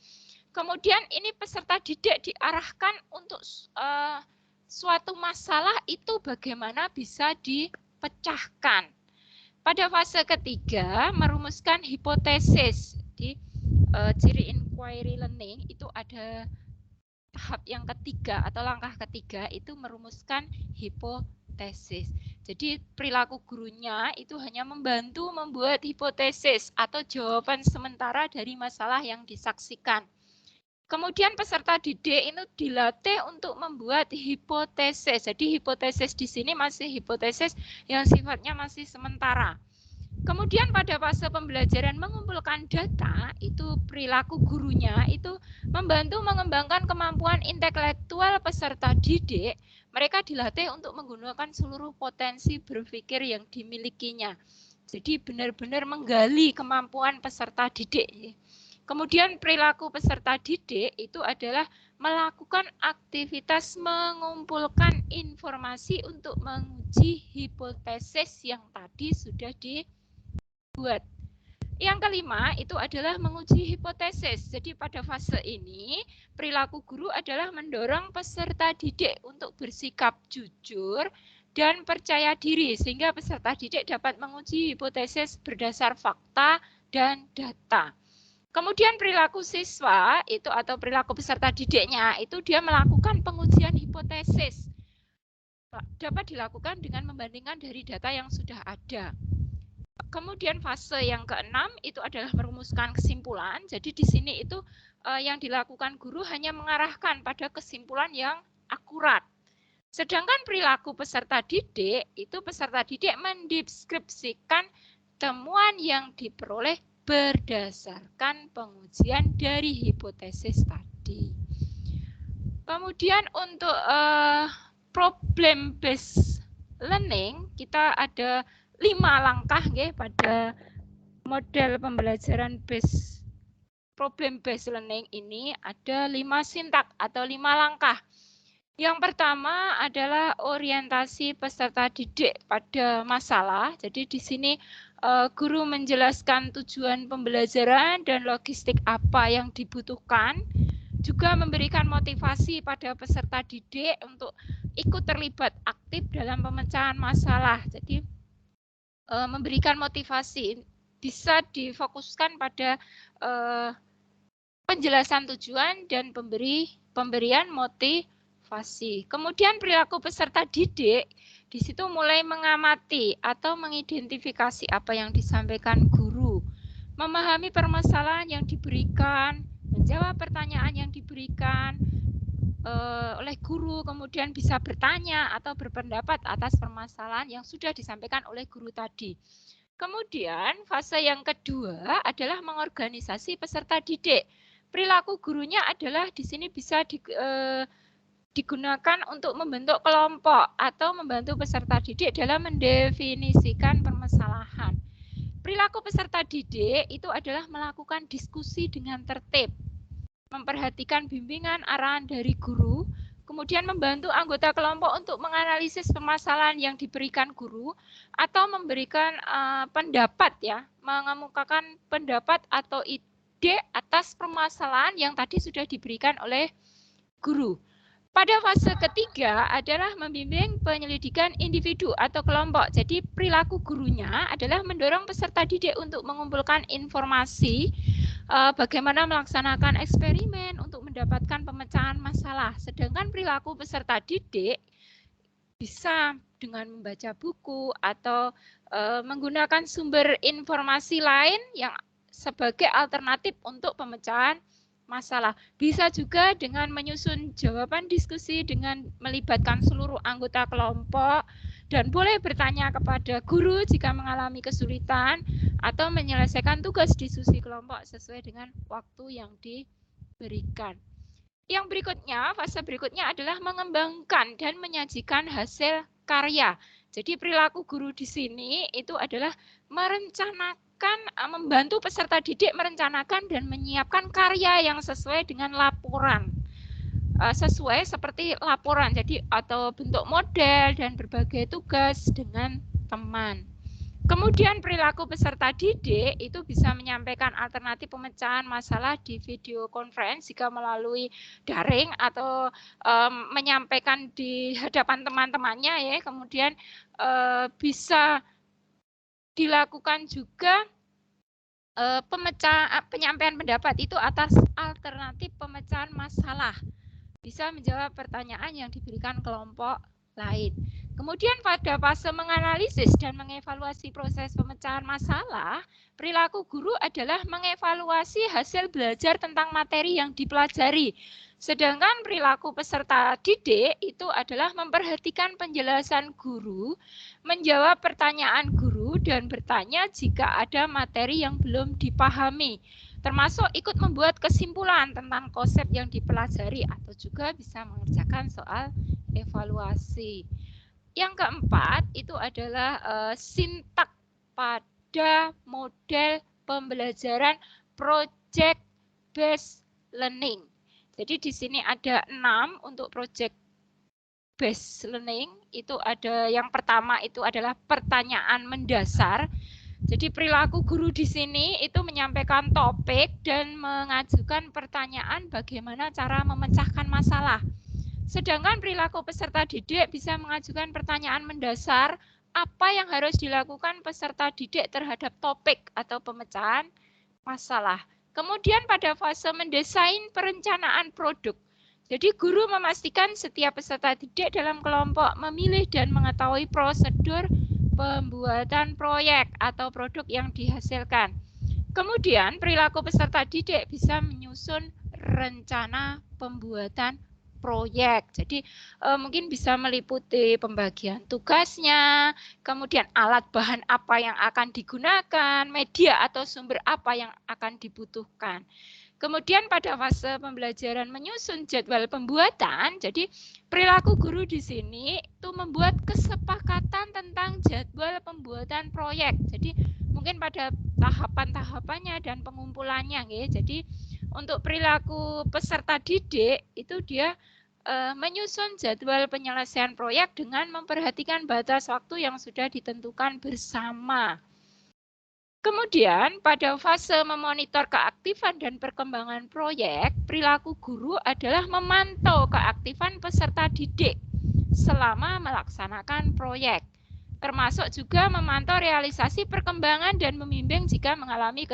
Kemudian ini peserta didik diarahkan untuk suatu masalah itu bagaimana bisa dipecahkan. Pada fase ketiga, merumuskan hipotesis. Di ciri inquiry learning itu ada tahap yang ketiga atau langkah ketiga itu merumuskan hipotesis. Jadi perilaku gurunya itu hanya membantu membuat hipotesis atau jawaban sementara dari masalah yang disaksikan. Kemudian peserta didik itu dilatih untuk membuat hipotesis. Jadi hipotesis di sini masih hipotesis yang sifatnya masih sementara. Kemudian pada fase pembelajaran mengumpulkan data, itu perilaku gurunya itu membantu mengembangkan kemampuan intelektual peserta didik. Mereka dilatih untuk menggunakan seluruh potensi berpikir yang dimilikinya. Jadi benar-benar menggali kemampuan peserta didik. Kemudian perilaku peserta didik itu adalah melakukan aktivitas mengumpulkan informasi untuk menguji hipotesis yang tadi sudah dibuat. Yang kelima itu adalah menguji hipotesis. Jadi pada fase ini perilaku guru adalah mendorong peserta didik untuk bersikap jujur dan percaya diri sehingga peserta didik dapat menguji hipotesis berdasar fakta dan data. Kemudian perilaku siswa itu atau perilaku peserta didiknya itu dia melakukan pengujian hipotesis. Dapat dilakukan dengan membandingkan dari data yang sudah ada. Kemudian fase yang keenam itu adalah merumuskan kesimpulan. Jadi di sini itu yang dilakukan guru hanya mengarahkan pada kesimpulan yang akurat. Sedangkan perilaku peserta didik itu peserta didik mendeskripsikan temuan yang diperoleh berdasarkan pengujian dari hipotesis tadi. Kemudian untuk problem based learning kita ada 5 langkah nggih pada model pembelajaran problem based learning ini ada 5 sintak atau 5 langkah. Yang pertama adalah orientasi peserta didik pada masalah. Jadi di sini guru menjelaskan tujuan pembelajaran dan logistik apa yang dibutuhkan. Juga memberikan motivasi pada peserta didik untuk ikut terlibat aktif dalam pemecahan masalah. Jadi memberikan motivasi bisa difokuskan pada penjelasan tujuan dan pemberian motivasi. Kemudian perilaku peserta didik di situ mulai mengamati atau mengidentifikasi apa yang disampaikan guru, memahami permasalahan yang diberikan, menjawab pertanyaan yang diberikan oleh guru, kemudian bisa bertanya atau berpendapat atas permasalahan yang sudah disampaikan oleh guru tadi. Kemudian fase yang kedua adalah mengorganisasi peserta didik. Perilaku gurunya adalah di sini bisa digunakan untuk membentuk kelompok atau membantu peserta didik dalam mendefinisikan permasalahan. Perilaku peserta didik itu adalah melakukan diskusi dengan tertib, memperhatikan bimbingan arahan dari guru, kemudian membantu anggota kelompok untuk menganalisis permasalahan yang diberikan guru atau memberikan pendapat ya, mengemukakan pendapat atau ide atas permasalahan yang tadi sudah diberikan oleh guru. Pada fase ketiga adalah membimbing penyelidikan individu atau kelompok. Jadi perilaku gurunya adalah mendorong peserta didik untuk mengumpulkan informasi bagaimana melaksanakan eksperimen untuk mendapatkan pemecahan masalah. Sedangkan perilaku peserta didik bisa dengan membaca buku atau menggunakan sumber informasi lain yang sebagai alternatif untuk pemecahan masalah. Bisa juga dengan menyusun jawaban diskusi dengan melibatkan seluruh anggota kelompok dan boleh bertanya kepada guru jika mengalami kesulitan atau menyelesaikan tugas diskusi kelompok sesuai dengan waktu yang diberikan. Yang berikutnya, fase berikutnya adalah mengembangkan dan menyajikan hasil karya. Jadi perilaku guru di sini itu adalah merencanakan, membantu peserta didik merencanakan dan menyiapkan karya yang sesuai dengan laporan. Sesuai seperti laporan, jadi atau bentuk model dan berbagai tugas dengan teman. Kemudian perilaku peserta didik itu bisa menyampaikan alternatif pemecahan masalah di video conference jika melalui daring atau menyampaikan di hadapan teman-temannya ya. Kemudian bisa dilakukan juga penyampaian pendapat itu atas alternatif pemecahan masalah. Bisa menjawab pertanyaan yang diberikan kelompok lain. Kemudian pada fase menganalisis dan mengevaluasi proses pemecahan masalah, perilaku guru adalah mengevaluasi hasil belajar tentang materi yang dipelajari. Sedangkan perilaku peserta didik itu adalah memperhatikan penjelasan guru, menjawab pertanyaan guru, dan bertanya jika ada materi yang belum dipahami, termasuk ikut membuat kesimpulan tentang konsep yang dipelajari atau juga bisa mengerjakan soal evaluasi. Yang keempat itu adalah sintak pada model pembelajaran project based learning. Jadi di sini ada 6 untuk project based learning. Itu ada yang pertama itu adalah pertanyaan mendasar. Jadi perilaku guru di sini itu menyampaikan topik dan mengajukan pertanyaan bagaimana cara memecahkan masalah. Sedangkan perilaku peserta didik bisa mengajukan pertanyaan mendasar, apa yang harus dilakukan peserta didik terhadap topik atau pemecahan masalah. Kemudian pada fase mendesain perencanaan produk. Jadi guru memastikan setiap peserta didik dalam kelompok memilih dan mengetahui prosedur pembuatan proyek atau produk yang dihasilkan. Kemudian perilaku peserta didik bisa menyusun rencana pembuatan proyek. Jadi mungkin bisa meliputi pembagian tugasnya, kemudian alat bahan apa yang akan digunakan, media atau sumber apa yang akan dibutuhkan. Kemudian pada fase pembelajaran menyusun jadwal pembuatan, jadi perilaku guru di sini itu membuat kesepakatan tentang jadwal pembuatan proyek. Jadi mungkin pada tahapan-tahapannya dan pengumpulannya, ya. Jadi untuk perilaku peserta didik itu dia menyusun jadwal penyelesaian proyek dengan memperhatikan batas waktu yang sudah ditentukan bersama. Kemudian pada fase memonitor keaktifan dan perkembangan proyek, perilaku guru adalah memantau keaktifan peserta didik selama melaksanakan proyek, termasuk juga memantau realisasi perkembangan dan membimbing jika mengalami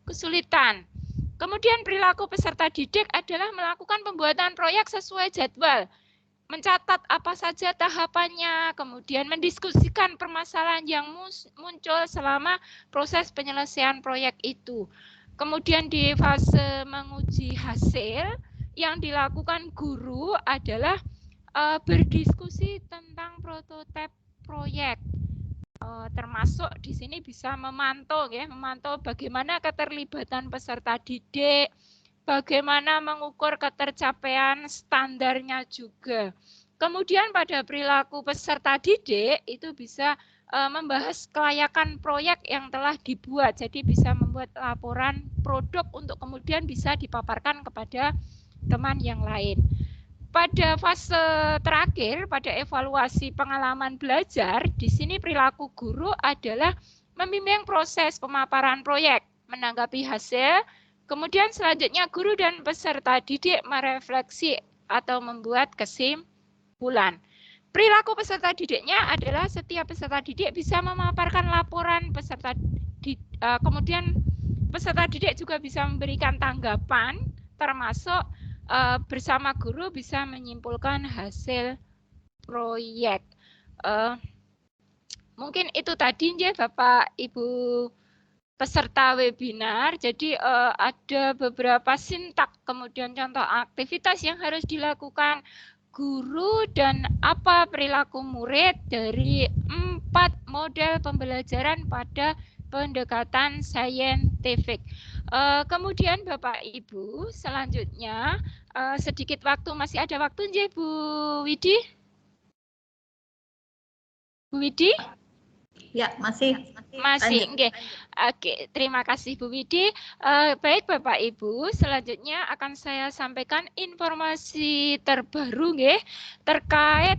kesulitan. Kemudian perilaku peserta didik adalah melakukan pembuatan proyek sesuai jadwal, mencatat apa saja tahapannya, kemudian mendiskusikan permasalahan yang muncul selama proses penyelesaian proyek itu. Kemudian di fase menguji hasil, yang dilakukan guru adalah berdiskusi tentang prototipe proyek. Termasuk di sini bisa memantau, ya, memantau bagaimana keterlibatan peserta didik, bagaimana mengukur ketercapaian standarnya juga. Kemudian pada perilaku peserta didik itu bisa membahas kelayakan proyek yang telah dibuat. Jadi bisa membuat laporan produk untuk kemudian bisa dipaparkan kepada teman yang lain. Pada fase terakhir, pada evaluasi pengalaman belajar, di sini perilaku guru adalah membimbing proses pemaparan proyek, menanggapi hasil. Kemudian selanjutnya guru dan peserta didik merefleksi atau membuat kesimpulan. Perilaku peserta didiknya adalah setiap peserta didik bisa memaparkan laporan peserta didik, kemudian peserta didik juga bisa memberikan tanggapan, termasuk bersama guru bisa menyimpulkan hasil proyek. Mungkin itu tadi ya Bapak Ibu peserta webinar. Jadi ada beberapa sintak, kemudian contoh aktivitas yang harus dilakukan guru dan apa perilaku murid dari 4 model pembelajaran pada pendekatan saintifik. Kemudian Bapak Ibu, selanjutnya sedikit waktu, masih ada waktu nggih Bu Widi? Bu Widi? Ya, masih. Oke. Oke, terima kasih Bu Widi. Baik Bapak Ibu, selanjutnya akan saya sampaikan informasi terbaru nggih terkait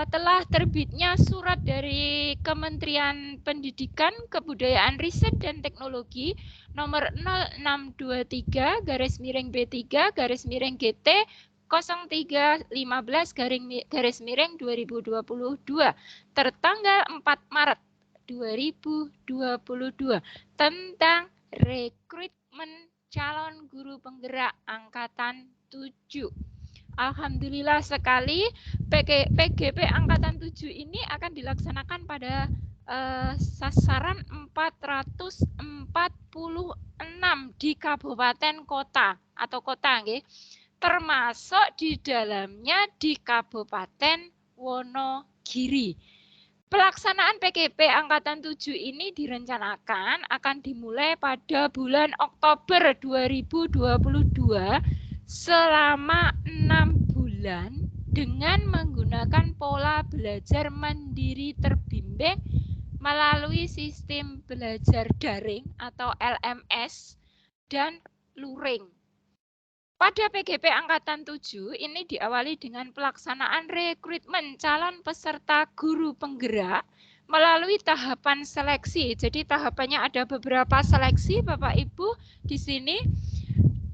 telah terbitnya surat dari Kementerian Pendidikan, Kebudayaan, Riset dan Teknologi nomor 0623/B3/GT 0315/2022 tertanggal 4 Maret 2022 tentang rekrutmen calon guru penggerak angkatan 7. Alhamdulillah sekali PGP angkatan 7 ini akan dilaksanakan pada sasaran 446 di kabupaten kota atau kota nggih. Termasuk di dalamnya di Kabupaten Wonogiri. Pelaksanaan PGP angkatan 7 ini direncanakan akan dimulai pada bulan Oktober 2022 selama 6 bulan dengan menggunakan pola belajar mandiri terbimbing melalui sistem belajar daring atau LMS dan luring. Pada PGP Angkatan 7 ini diawali dengan pelaksanaan rekrutmen calon peserta guru penggerak melalui tahapan seleksi. Jadi tahapannya ada beberapa seleksi, Bapak Ibu. Di sini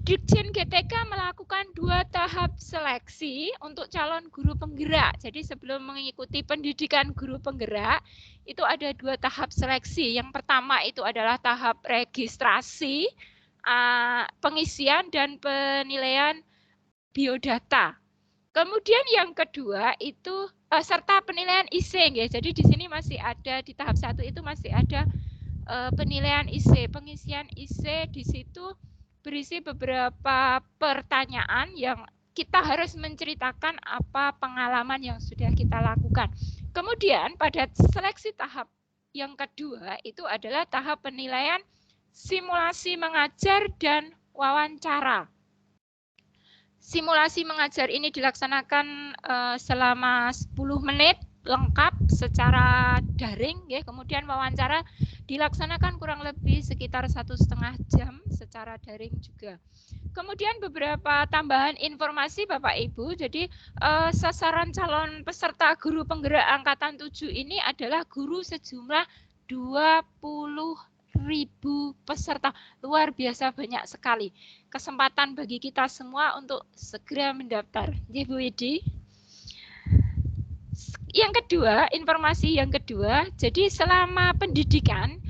Ditjen GTK melakukan 2 tahap seleksi untuk calon guru penggerak. Jadi sebelum mengikuti pendidikan guru penggerak, itu ada 2 tahap seleksi. Yang pertama itu adalah tahap registrasi, pengisian dan penilaian biodata. Kemudian yang kedua itu serta penilaian IC, ya. Jadi di sini masih ada di tahap 1 itu masih ada penilaian IC, pengisian IC. Di situ berisi beberapa pertanyaan yang kita harus menceritakan apa pengalaman yang sudah kita lakukan. Kemudian pada seleksi tahap yang kedua itu adalah tahap penilaian simulasi mengajar dan wawancara. Simulasi mengajar ini dilaksanakan selama 10 menit lengkap secara daring, ya. Kemudian wawancara dilaksanakan kurang lebih sekitar 1,5 jam secara daring juga. Kemudian beberapa tambahan informasi Bapak Ibu. Jadi sasaran calon peserta guru penggerak Angkatan 7 ini adalah guru sejumlah 20.000 peserta. Luar biasa banyak sekali. Kesempatan bagi kita semua untuk segera mendaftar. Ya, Bu Widi. Yang kedua, informasi yang kedua, jadi selama pendidikan,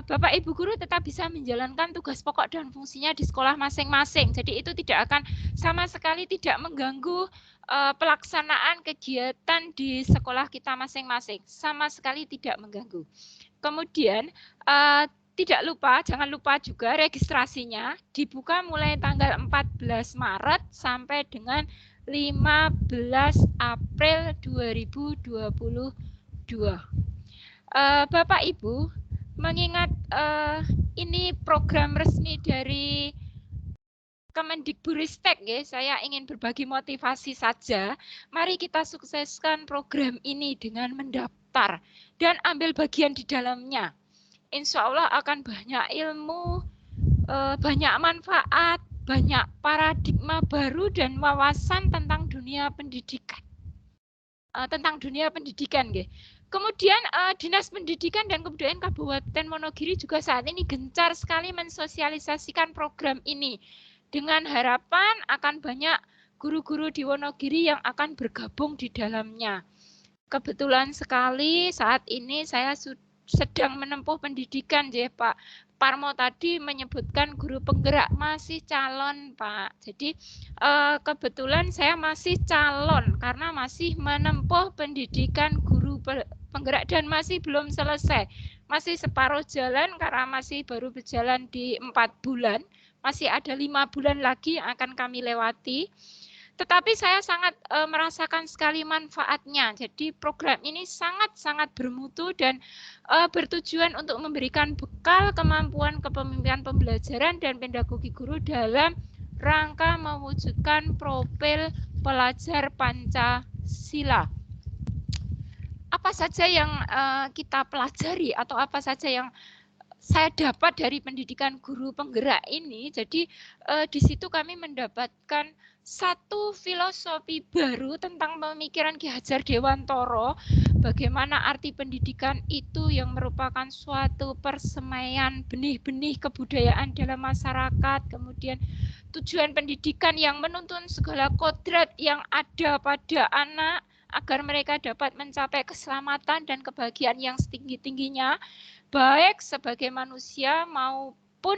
Bapak Ibu guru tetap bisa menjalankan tugas pokok dan fungsinya di sekolah masing-masing. Jadi itu tidak akan sama sekali tidak mengganggu pelaksanaan kegiatan di sekolah kita masing-masing. Sama sekali tidak mengganggu. Kemudian jangan lupa juga registrasinya dibuka mulai tanggal 14 Maret sampai dengan 15 April 2022. Bapak Ibu, mengingat ini program resmi dari Kemendikbudristek, ya, saya ingin berbagi motivasi saja. Mari kita sukseskan program ini dengan mendaftar dan ambil bagian di dalamnya. Insya Allah akan banyak ilmu, banyak manfaat, banyak paradigma baru dan wawasan tentang dunia pendidikan. Kemudian Dinas Pendidikan dan Kebudayaan Kabupaten Wonogiri juga saat ini gencar sekali mensosialisasikan program ini. Dengan harapan akan banyak guru-guru di Wonogiri yang akan bergabung di dalamnya. Kebetulan sekali saat ini saya sedang menempuh pendidikan, ya Pak Parmo tadi menyebutkan guru penggerak masih calon, Pak. Jadi kebetulan saya masih calon karena masih menempuh pendidikan guru penggerak dan masih belum selesai. Masih separuh jalan karena masih baru berjalan di 4 bulan. Masih ada 5 bulan lagi yang akan kami lewati. Tetapi saya sangat merasakan sekali manfaatnya. Jadi program ini sangat-sangat bermutu dan bertujuan untuk memberikan bekal kemampuan kepemimpinan pembelajaran dan pedagogi guru dalam rangka mewujudkan profil pelajar Pancasila. Apa saja yang kita pelajari atau apa saja yang saya dapat dari pendidikan guru penggerak ini? Jadi di situ kami mendapatkan satu filosofi baru tentang pemikiran Ki Hajar Dewantoro, bagaimana arti pendidikan itu yang merupakan suatu persemaian benih-benih kebudayaan dalam masyarakat, kemudian tujuan pendidikan yang menuntun segala kodrat yang ada pada anak agar mereka dapat mencapai keselamatan dan kebahagiaan yang setinggi-tingginya, baik sebagai manusia maupun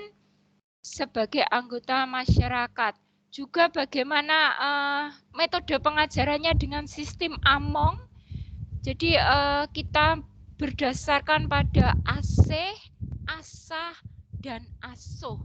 sebagai anggota masyarakat. Juga bagaimana metode pengajarannya dengan sistem AMONG. Jadi kita berdasarkan pada asih, asah, dan asuh.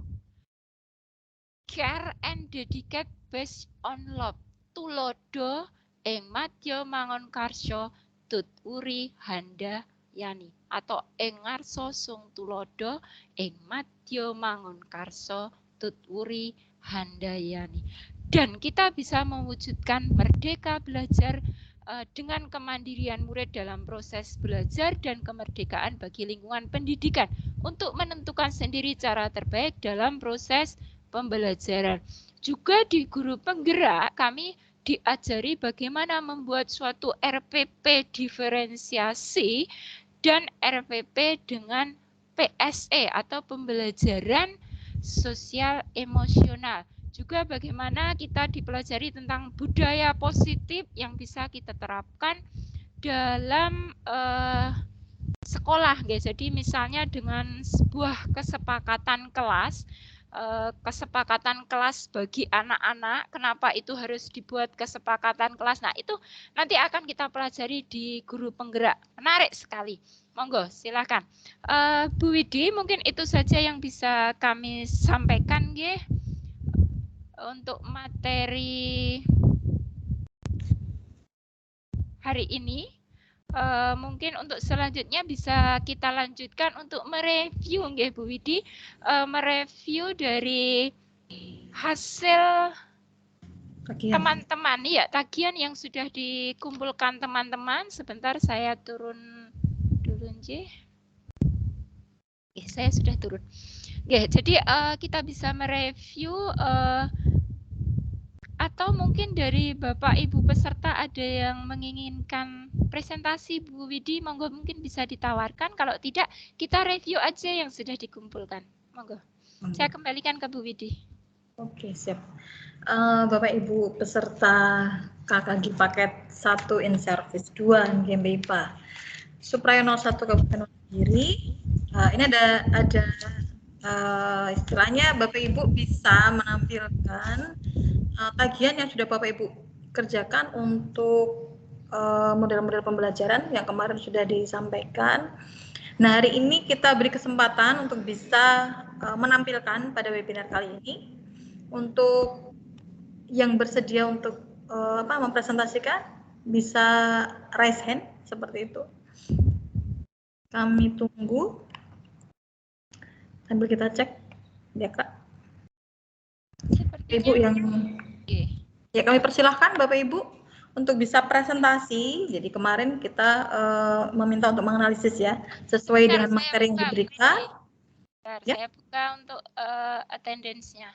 Care and dedicate based on love. Tulodo ing madya mangun karsya tuturi handayani. Atau ing ngarsa sung tulodo ing madya mangun karsa tuturi handayani. Dan kita bisa mewujudkan merdeka belajar dengan kemandirian murid dalam proses belajar dan kemerdekaan bagi lingkungan pendidikan untuk menentukan sendiri cara terbaik dalam proses pembelajaran. Juga di guru penggerak kami diajari bagaimana membuat suatu RPP diferensiasi dan RPP dengan PSE atau pembelajaran sosial emosional. Juga bagaimana kita dipelajari tentang budaya positif yang bisa kita terapkan dalam sekolah, guys. Jadi misalnya dengan sebuah kesepakatan kelas bagi anak-anak, kenapa itu harus dibuat kesepakatan kelas. Nah, itu nanti akan kita pelajari di guru penggerak. Menarik sekali. Monggo, silakan. Bu Widi, mungkin itu saja yang bisa kami sampaikan, nggih, untuk materi hari ini. Mungkin untuk selanjutnya bisa kita lanjutkan untuk mereview, nggih Bu Widi, mereview dari hasil teman-teman, ya, tagihan yang sudah dikumpulkan teman-teman. Sebentar saya turun dulu, nggih. Saya sudah turun. Nggih, jadi kita bisa mereview atau mungkin dari Bapak Ibu peserta ada yang menginginkan presentasi Bu Widi, monggo mungkin bisa ditawarkan. Kalau tidak, kita review aja yang sudah dikumpulkan. Monggo. Saya kembalikan ke Bu Widi. Oke, siap. Bapak Ibu peserta KKG paket 1 in service 2 GMBIPA Suprayono 1 Kabupaten Wonogiri. Ini ada istilahnya Bapak Ibu bisa menampilkan tagihan yang sudah Bapak Ibu kerjakan untuk model-model pembelajaran yang kemarin sudah disampaikan. Nah, hari ini kita beri kesempatan untuk bisa menampilkan pada webinar kali ini. Untuk yang bersedia untuk mempresentasikan, bisa raise hand seperti itu. Kami tunggu sambil kita cek, ya Kak. Ibu yang ya, kami persilahkan Bapak Ibu untuk bisa presentasi. Jadi kemarin kita meminta untuk menganalisis ya sesuai dengan materi yang diberikan. Ya. Saya buka untuk attendance-nya.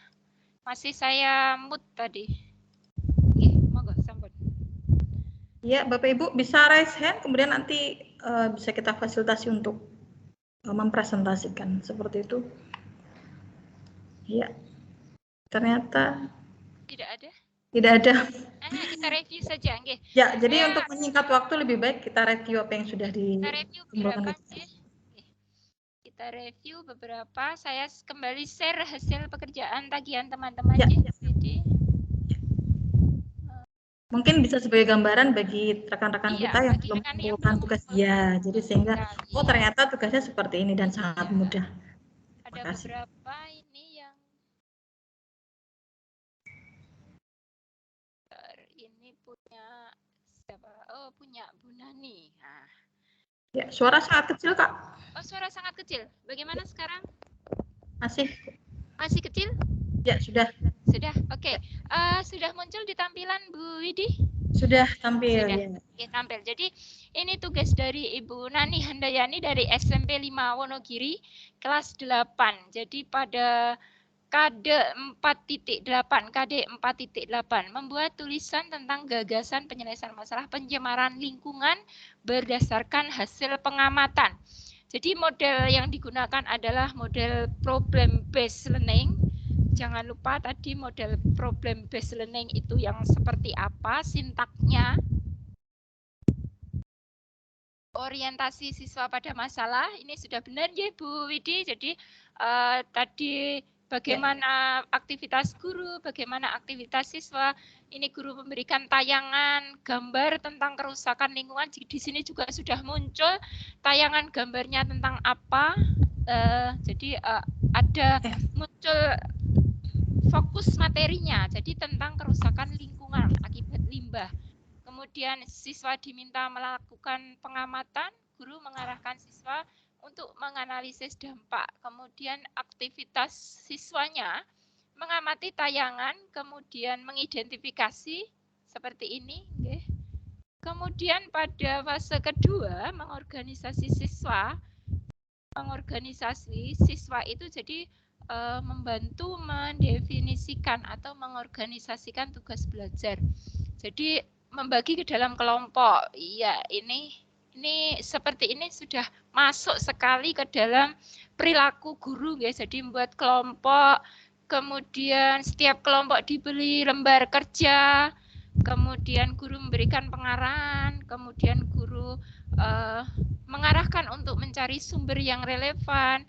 Masih saya mute tadi. Monggo sampun. Ya, Bapak Ibu bisa raise hand, kemudian nanti bisa kita fasilitasi untuk mempresentasikan seperti itu. Ya. Ternyata tidak ada. Tidak ada. Kita review saja, nggih. Ya, jadi untuk menyingkat waktu lebih baik kita review apa yang sudah dikumpulkan. Kita review beberapa. Saya kembali share hasil pekerjaan tagihan teman-teman. Ya. Jadi mungkin bisa sebagai gambaran bagi rekan-rekan kita yang belum mengumpulkan tugas. Ya, jadi sehingga ternyata tugasnya seperti ini dan sangat mudah. Ada beberapa ini yang punya siapa? Oh, punya Bu Nani. Nah. Ya, suara sangat kecil, Kak. Oh, suara sangat kecil. Bagaimana sekarang? Masih kecil? Ya, sudah. Sudah. Oke. Sudah muncul di tampilan Bu Widi? Sudah tampil. Sudah. Ya. Oke, tampil. Jadi ini tugas dari Ibu Nani Handayani dari SMP 5 Wonogiri kelas 8. Jadi pada KD 4.8 membuat tulisan tentang gagasan penyelesaian masalah pencemaran lingkungan berdasarkan hasil pengamatan. Jadi model yang digunakan adalah model problem based learning. Jangan lupa tadi model problem based learning itu yang seperti apa sintaknya. Orientasi siswa pada masalah ini sudah benar ya Bu Widi. Jadi tadi bagaimana aktivitas guru, bagaimana aktivitas siswa. Ini guru memberikan tayangan gambar tentang kerusakan lingkungan. Di sini juga sudah muncul tayangan gambarnya tentang apa. Jadi ada muncul fokus materinya. Jadi tentang kerusakan lingkungan akibat limbah. Kemudian siswa diminta melakukan pengamatan, guru mengarahkan siswa untuk menganalisis dampak. Kemudian aktivitas siswanya mengamati tayangan, kemudian mengidentifikasi seperti ini. Kemudian pada fase kedua mengorganisasi siswa itu jadi membantu mendefinisikan atau mengorganisasikan tugas belajar. Jadi membagi ke dalam kelompok. Iya, ini seperti ini sudah masuk sekali ke dalam perilaku guru ya. Jadi membuat kelompok, kemudian setiap kelompok diberi lembar kerja, kemudian guru memberikan pengarahan, kemudian guru mengarahkan untuk mencari sumber yang relevan.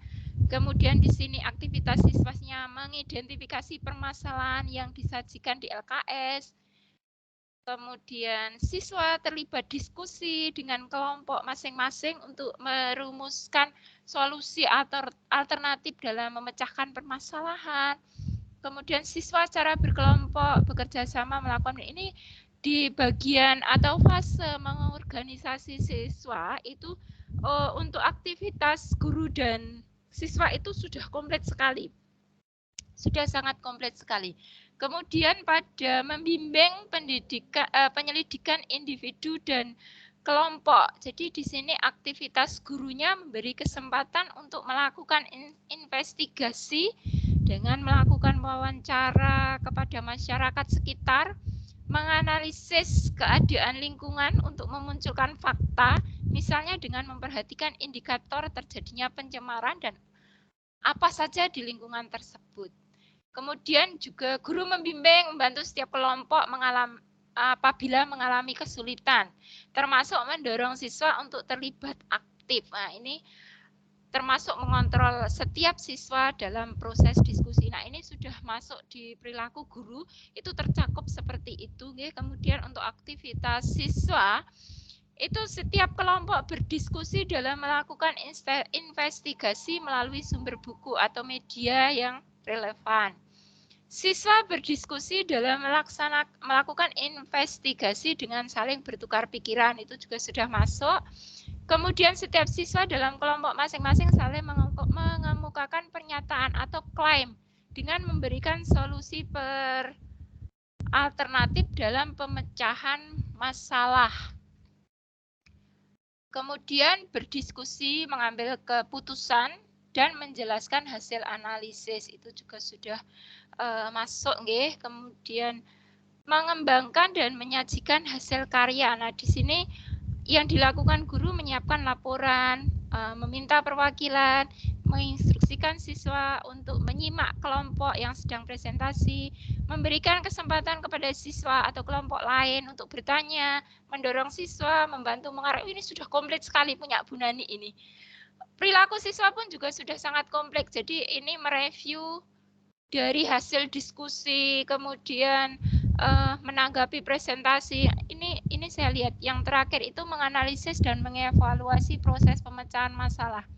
Kemudian di sini aktivitas siswanya mengidentifikasi permasalahan yang disajikan di LKS. Kemudian siswa terlibat diskusi dengan kelompok masing-masing untuk merumuskan solusi alternatif dalam memecahkan permasalahan. Kemudian siswa secara berkelompok bekerja sama melakukan ini di bagian atau fase mengorganisasi siswa itu untuk aktivitas guru dan siswa itu sudah komplit sekali. Sudah sangat komplit sekali. Kemudian pada membimbing penyelidikan individu dan kelompok. Jadi di sini aktivitas gurunya memberi kesempatan untuk melakukan investigasi dengan melakukan wawancara kepada masyarakat sekitar, menganalisis keadaan lingkungan untuk memunculkan fakta, misalnya dengan memperhatikan indikator terjadinya pencemaran dan apa saja di lingkungan tersebut. Kemudian juga guru membimbing membantu setiap kelompok apabila mengalami kesulitan, termasuk mendorong siswa untuk terlibat aktif. Nah, ini termasuk mengontrol setiap siswa dalam proses diskusi. Nah, ini sudah masuk di perilaku guru, itu tercakup seperti itu. Kemudian untuk aktivitas siswa, itu setiap kelompok berdiskusi dalam melakukan investigasi melalui sumber buku atau media yang relevan. Siswa berdiskusi dalam melakukan investigasi dengan saling bertukar pikiran, itu juga sudah masuk. Kemudian setiap siswa dalam kelompok masing-masing saling mengemukakan pernyataan atau klaim dengan memberikan solusi alternatif dalam pemecahan masalah. Kemudian berdiskusi, mengambil keputusan, dan menjelaskan hasil analisis. Itu juga sudah masuk. Kemudian mengembangkan dan menyajikan hasil karya. Nah, di sini yang dilakukan guru menyiapkan laporan, meminta perwakilan, menginstruksikan siswa untuk menyimak kelompok yang sedang presentasi, memberikan kesempatan kepada siswa atau kelompok lain untuk bertanya, mendorong siswa, membantu mengarah. Ini sudah komplit sekali punya Bu Nani ini. Perilaku siswa pun juga sudah sangat kompleks. Jadi ini mereview dari hasil diskusi, kemudian menanggapi presentasi. Ini saya lihat yang terakhir itu menganalisis dan mengevaluasi proses pemecahan masalah.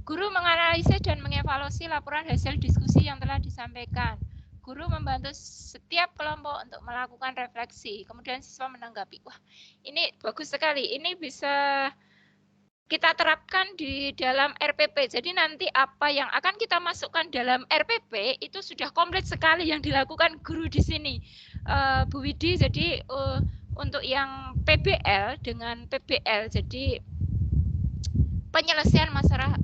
Guru menganalisis dan mengevaluasi laporan hasil diskusi yang telah disampaikan. Guru membantu setiap kelompok untuk melakukan refleksi. Kemudian siswa menanggapi. Wah, ini bagus sekali. Ini bisa kita terapkan di dalam RPP. Jadi nanti apa yang akan kita masukkan dalam RPP itu sudah komplit sekali yang dilakukan guru di sini. Bu Widi, jadi untuk yang PBL dengan PBL, jadi penyelesaian masalah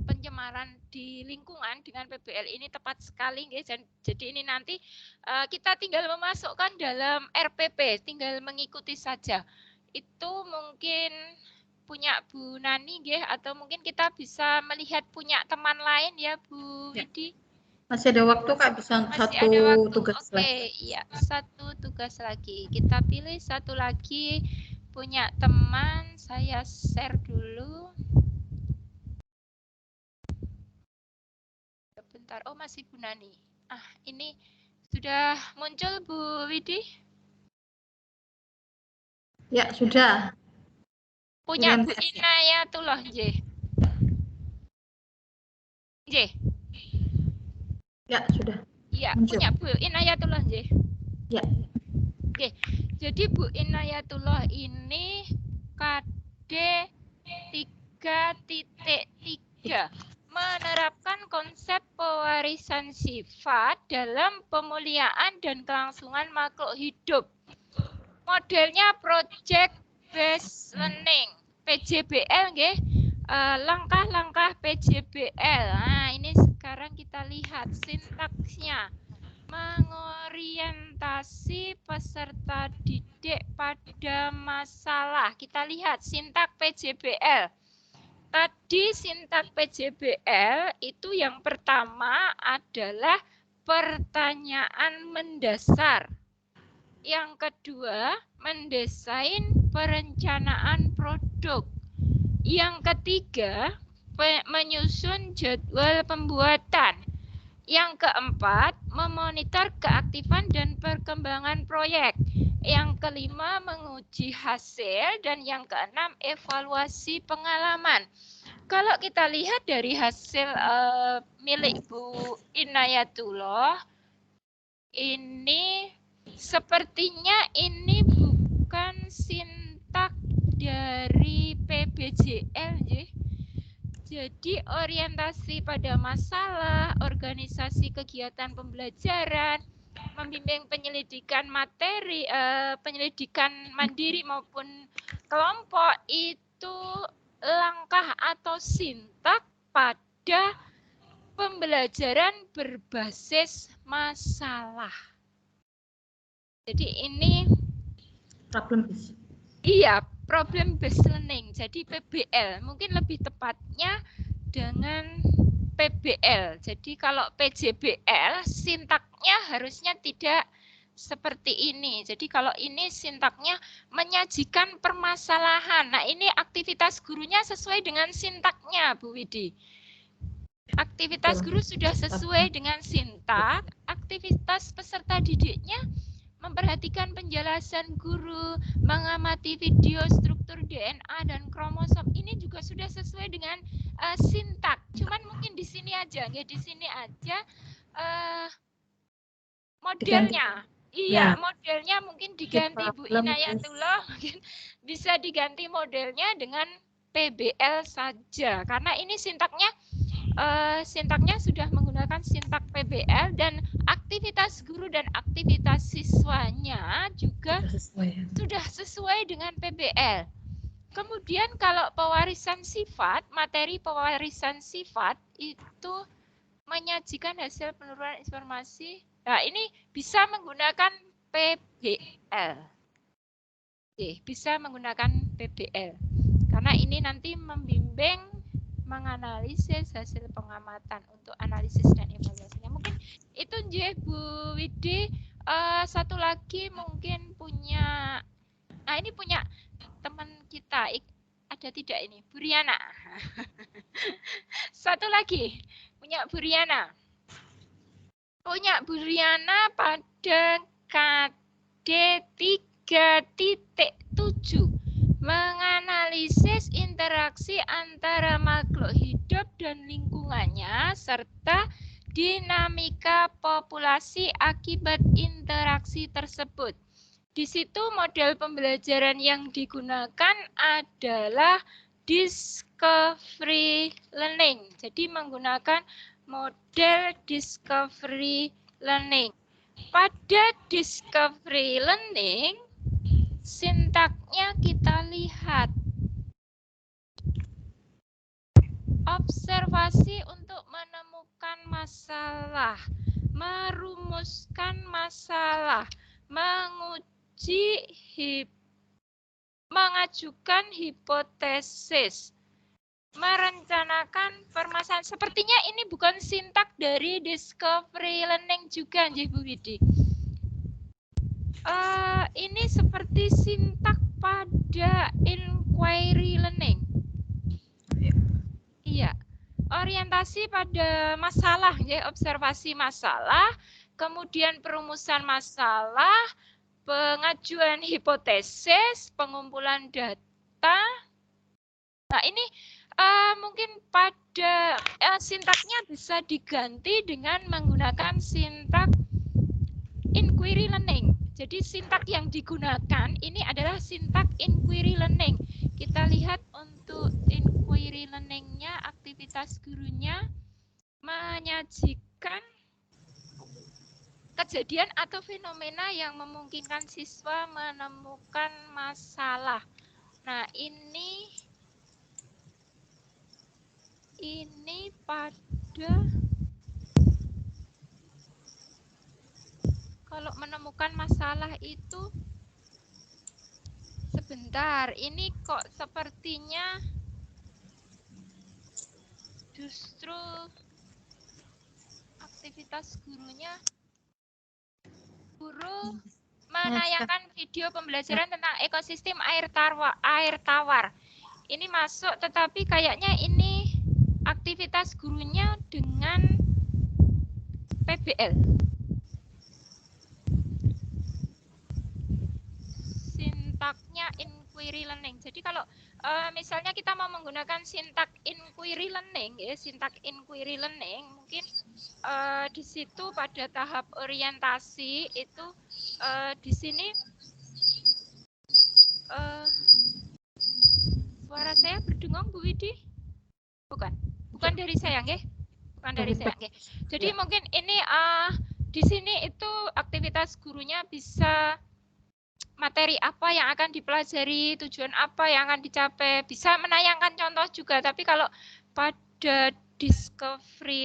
pencemaran di lingkungan dengan PBL ini tepat sekali, guys. Jadi ini nanti kita tinggal memasukkan dalam RPP, tinggal mengikuti saja. Itu mungkin punya Bu Nani, atau mungkin kita bisa melihat punya teman lain ya, Bu Widi. Masih ada waktu, Kak, bisa satu tugas lagi. Oke, iya, satu tugas lagi. Kita pilih satu lagi. Punya teman, saya share dulu. Bentar, oh masih Bu Nani. Ini sudah muncul Bu Widi? Ya, sudah. Punya Bu Inayatullah, J. Ya, sudah. Iya, punya Bu Inayatullah, J. Ya. Oke, jadi Bu Inayatullah ini KD 3.3 menerapkan konsep pewarisan sifat dalam pemuliaan dan kelangsungan makhluk hidup. Modelnya Project Based Learning, PJBL, langkah-langkah PJBL. Nah, ini sekarang kita lihat sintaksnya. Mengorientasi peserta didik pada masalah. Kita lihat sintak PJBL. Tadi sintak PJBL itu yang pertama adalah pertanyaan mendasar. Yang kedua, mendesain perencanaan produk. Yang ketiga, menyusun jadwal pembuatan. Yang keempat, memonitor keaktifan dan perkembangan proyek. Yang kelima, menguji hasil. Dan yang keenam, evaluasi pengalaman. Kalau kita lihat dari hasil milik Bu Inayatullah, ini sepertinya ini bukan sintak dari PBJL, ya. Jadi orientasi pada masalah, organisasi kegiatan pembelajaran, membimbing penyelidikan materi, penyelidikan mandiri maupun kelompok itu langkah atau sintak pada pembelajaran berbasis masalah. Jadi ini Problem based. iya, problem based learning. Jadi PBL mungkin lebih tepatnya dengan PBL. Jadi kalau PJBL sintaknya harusnya tidak seperti ini. Jadi kalau ini sintaknya menyajikan permasalahan. Nah, ini aktivitas gurunya sesuai dengan sintaknya, Bu Widi. Aktivitas guru sudah sesuai dengan sintak, aktivitas peserta didiknya memperhatikan penjelasan guru, mengamati video struktur DNA dan kromosom. Ini juga sudah sesuai dengan sintak. Cuman mungkin di sini aja, ya di sini aja modelnya. Iya, modelnya mungkin diganti Bu Inayatullah, mungkin bisa diganti modelnya dengan PBL saja. Karena ini sintaknya sudah menggunakan sintak PBL dan aktivitas guru dan aktivitas siswanya juga sudah sesuai dengan PBL. Kemudian kalau pewarisan sifat, materi pewarisan sifat itu menyajikan hasil penelusuran informasi. Nah, ini bisa menggunakan PBL. Oke, bisa menggunakan PBL. Karena ini nanti membimbing menganalisis hasil pengamatan untuk analisis dan evaluasinya. Mungkin itu aja Bu Widi. Satu lagi mungkin punya, nah ini punya teman kita, ada tidak ini? Bu Riana. Satu lagi punya Bu Riana. Punya Bu Riana pada KD 3.7. Menganalisis interaksi antara makhluk hidup dan lingkungannya serta dinamika populasi akibat interaksi tersebut. Di situ model pembelajaran yang digunakan adalah discovery learning. Jadi menggunakan model discovery learning. Pada discovery learning, sintaknya kita lihat. Observasi untuk menemukan masalah, merumuskan masalah, mengajukan hipotesis, merencanakan permasalahan. Sepertinya ini bukan sintak dari discovery learning juga, Bu Widi. Ini seperti sintak pada inquiry learning. Iya, orientasi pada masalah, ya, observasi masalah, kemudian perumusan masalah, pengajuan hipotesis, pengumpulan data. Nah, ini mungkin pada sintaknya bisa diganti dengan menggunakan sintak inquiry learning. Jadi sintak yang digunakan ini adalah sintak inquiry learning. Kita lihat untuk inquiry learning-nya, aktivitas gurunya menyajikan kejadian atau fenomena yang memungkinkan siswa menemukan masalah. Nah, ini pada menemukan masalah itu sebentar, ini kok sepertinya justru aktivitas gurunya, guru menayangkan video pembelajaran tentang ekosistem air tawar. Ini masuk, tetapi kayaknya ini aktivitas gurunya dengan PBL. Sintaknya inquiry learning. Jadi kalau misalnya kita mau menggunakan sintak inquiry learning, ya, sintak inquiry learning, mungkin di situ pada tahap orientasi itu di sini suara saya berdengung, Bu Widi? Bukan dari saya, nggih. Bukan dari saya, nggih. Jadi mungkin ini di sini itu aktivitas gurunya bisa materi apa yang akan dipelajari, tujuan apa yang akan dicapai, bisa menayangkan contoh juga. Tapi kalau pada discovery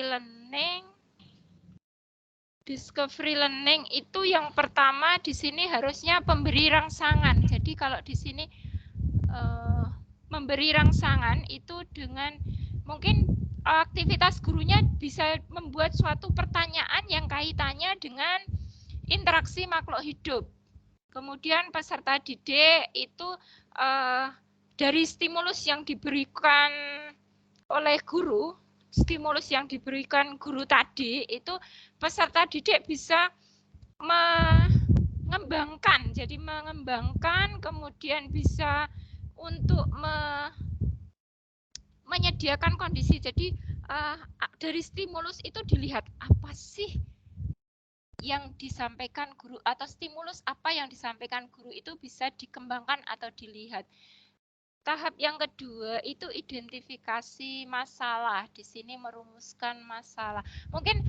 learning itu yang pertama di sini harusnya pemberi rangsangan. Jadi kalau di sini memberi rangsangan itu dengan mungkin aktivitas gurunya bisa membuat suatu pertanyaan yang kaitannya dengan interaksi makhluk hidup. Kemudian peserta didik itu dari stimulus yang diberikan oleh guru, stimulus yang diberikan guru tadi, itu peserta didik bisa mengembangkan, jadi mengembangkan, kemudian bisa untuk menyediakan kondisi. Jadi dari stimulus itu dilihat apa sih yang disampaikan guru, atau stimulus apa yang disampaikan guru itu bisa dikembangkan atau dilihat. Tahap yang kedua itu identifikasi masalah. Di sini merumuskan masalah. Mungkin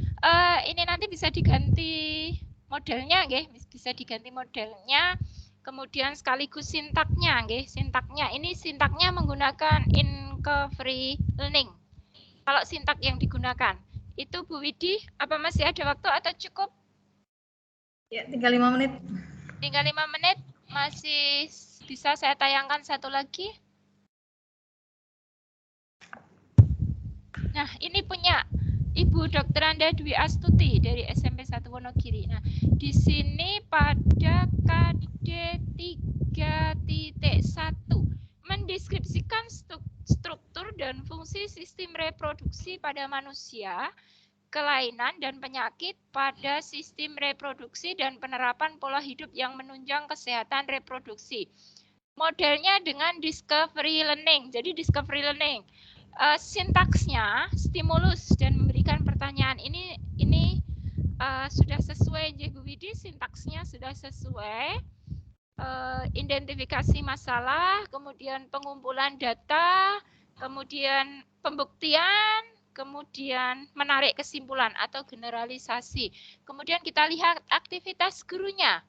ini nanti bisa diganti modelnya, nggih, bisa diganti modelnya. Kemudian sekaligus sintaknya, nggih, sintaknya. Ini sintaknya menggunakan inquiry learning. Kalau sintak yang digunakan itu Bu Widi, apa masih ada waktu atau cukup? Ya, tinggal 5 menit. Tinggal 5 menit, masih bisa saya tayangkan satu lagi. Nah, ini punya Ibu Dr. Anda Dwi Astuti dari SMP 1 Wonogiri. Nah, di sini pada KD 3.1 mendeskripsikan struktur dan fungsi sistem reproduksi pada manusia, kelainan dan penyakit pada sistem reproduksi dan penerapan pola hidup yang menunjang kesehatan reproduksi. Modelnya dengan discovery learning. Jadi discovery learning, sintaksnya stimulus dan memberikan pertanyaan. Ini sudah sesuai, Bu Widi, sintaksnya sudah sesuai. Identifikasi masalah, kemudian pengumpulan data, kemudian pembuktian, kemudian menarik kesimpulan atau generalisasi. Kemudian kita lihat aktivitas gurunya.